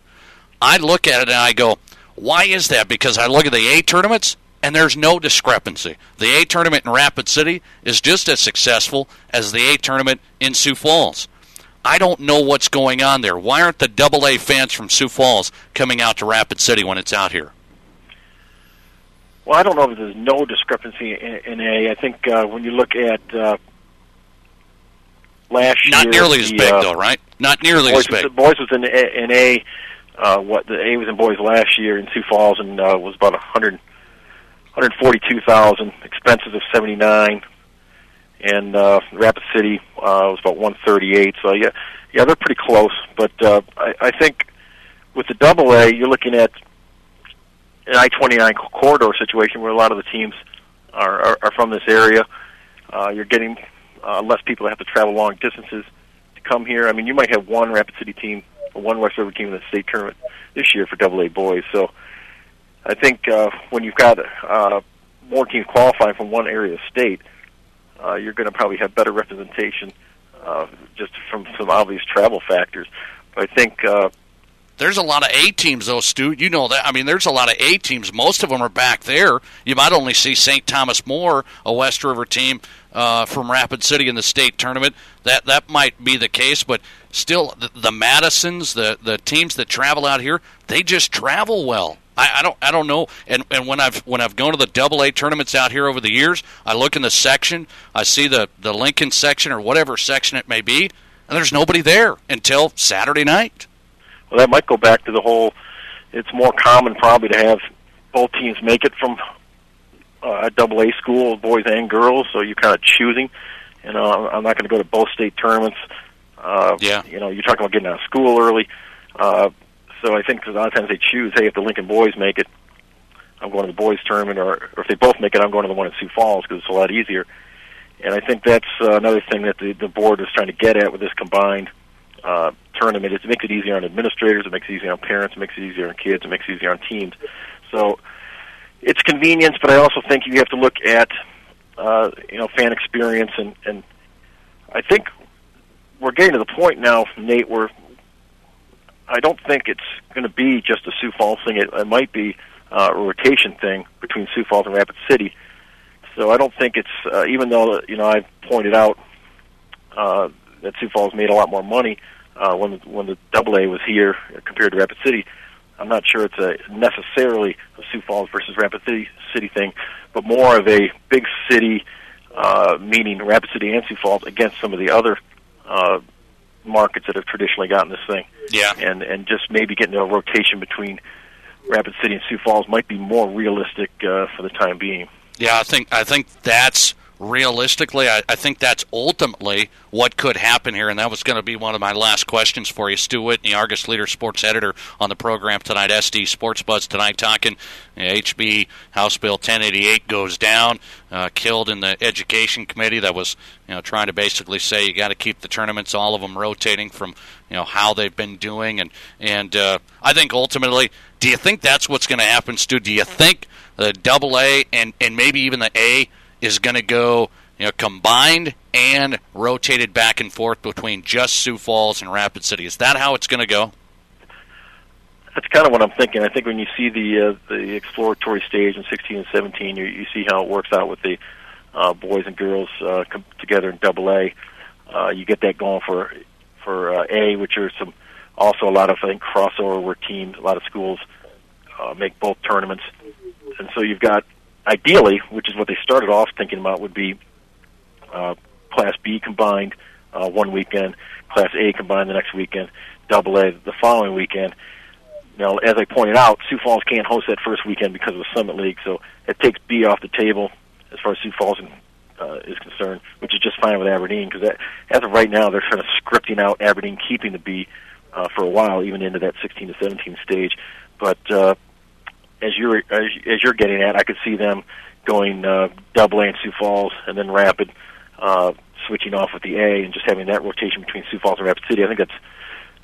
I look at it and I go, why is that? Because I look at the A tournaments and there's no discrepancy. The A tournament in Rapid City is just as successful as the A tournament in Sioux Falls. I don't know what's going on there. Why aren't the AA fans from Sioux Falls coming out to Rapid City when it's out here? Well, I don't know if there's no discrepancy in A. I think when you look at last year... Not nearly as big, though, right? Not nearly as big. The boys was in A. The A was in boys last year in Sioux Falls and was about $142,000, expenses of $79,000. And Rapid City was about $138,000. So yeah, they're pretty close. But I think with the AA, you're looking at an I-29 corridor situation where a lot of the teams are from this area. You're getting less people that have to travel long distances to come here. I mean, you might have one Rapid City team or one West River team in the state tournament this year for AA boys. So I think when you've got more teams qualifying from one area of state, you're going to probably have better representation just from some obvious travel factors. But I think there's a lot of A teams, though, Stu. You know that. I mean, there's a lot of A teams. Most of them are back there. You might only see St. Thomas More, a West River team from Rapid City in the state tournament. That might be the case, but still, the Madisons, the teams that travel out here, they just travel well. I don't know. And when I've gone to the AA tournaments out here over the years, I look in the section, I see the Lincoln section or whatever section it may be, and there's nobody there until Saturday night. Well, that might go back to the whole, it's more common probably to have both teams make it from a AA school, boys and girls, so you're kind of choosing. I'm not going to go to both state tournaments. Yeah. You're talking about getting out of school early. So I think a lot of times they choose, hey, if the Lincoln boys make it, I'm going to the boys tournament, or if they both make it, I'm going to the one in Sioux Falls because it's a lot easier. And I think that's another thing that the board is trying to get at with this combined tournament. It makes it easier on administrators, it makes it easier on parents, it makes it easier on kids, it makes it easier on teams. So it's convenience, but I also think you have to look at fan experience, and I think we're getting to the point now, Nate, where I don't think it's going to be just a Sioux Falls thing. It might be a rotation thing between Sioux Falls and Rapid City. So I don't think it's, even though, I've pointed out that Sioux Falls made a lot more money when the AA was here compared to Rapid City, I'm not sure it's necessarily a Sioux Falls versus Rapid City thing, but more of a big city, meaning Rapid City and Sioux Falls, against some of the other markets that have traditionally gotten this thing. Yeah. And just maybe getting a rotation between Rapid City and Sioux Falls might be more realistic for the time being. Yeah, I think that's realistically, I think that's ultimately what could happen here, and that was going to be one of my last questions for you. Stu Whitney, Argus Leader sports editor on the program tonight, SD Sports Buzz tonight, talking HB House Bill 1088 goes down, killed in the Education Committee that was trying to basically say you got to keep the tournaments, all of them rotating from how they've been doing, and I think ultimately, do you think that's what's going to happen, Stu? Do you think the AA and maybe even the A is going to go combined and rotated back and forth between just Sioux Falls and Rapid City? Is that how it's going to go? That's kind of what I'm thinking. I think when you see the exploratory stage in 16 and 17, you see how it works out with the boys and girls come together in AA. You get that going for A, which are also a lot of, I think, crossover where teams, a lot of schools make both tournaments. And so you've got, ideally, which is what they started off thinking about, would be Class B combined one weekend, Class A combined the next weekend, AA the following weekend. Now, as I pointed out, Sioux Falls can't host that first weekend because of the Summit League, so it takes B off the table as far as Sioux Falls is concerned, which is just fine with Aberdeen, because as of right now, they're kind of scripting out Aberdeen keeping the B for a while, even into that 16 to 17 stage. But as you're getting at, I could see them going AA in Sioux Falls and then Rapid switching off with the A and just having that rotation between Sioux Falls and Rapid City. I think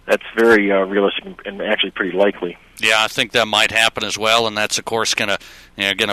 that's very realistic and actually pretty likely. Yeah, I think that might happen as well, and that's, of course, going to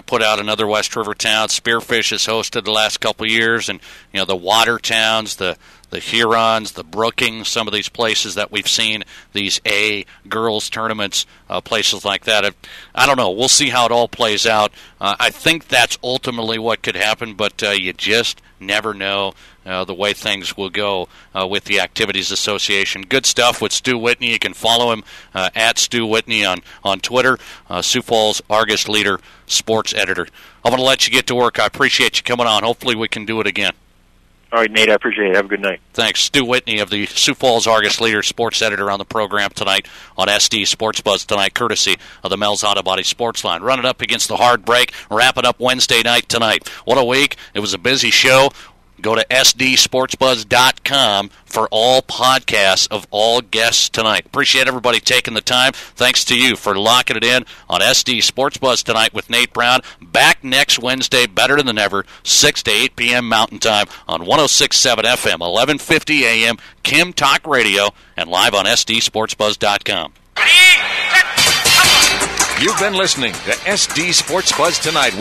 put out another West River town. Spearfish has hosted the last couple of years, and the water towns, the Hurons, the Brookings, some of these places that we've seen, these A girls tournaments, places like that. I don't know. We'll see how it all plays out. I think that's ultimately what could happen, but you just never know the way things will go with the Activities Association. Good stuff with Stu Whitney. You can follow him at Stu Whitney on Twitter, Sioux Falls Argus Leader, sports editor. I'm going to let you get to work. I appreciate you coming on. Hopefully we can do it again. All right, Nate, I appreciate it. Have a good night. Thanks. Stu Whitney of the Sioux Falls Argus Leader, sports editor, on the program tonight on SD Sports Buzz tonight, courtesy of the Mel's Auto Body Sports Line. Running up against the hard break, wrapping up Wednesday night tonight. What a week. It was a busy show. Go to sdsportsbuzz.com for all podcasts of all guests tonight. Appreciate everybody taking the time. Thanks to you for locking it in on SD Sports Buzz tonight with Nate Brown. Back next Wednesday, better than ever, 6 to 8 p.m. Mountain Time on 106.7 FM, 1150 a.m., Kim Talk Radio, and live on sdsportsbuzz.com. You've been listening to SD Sports Buzz tonight.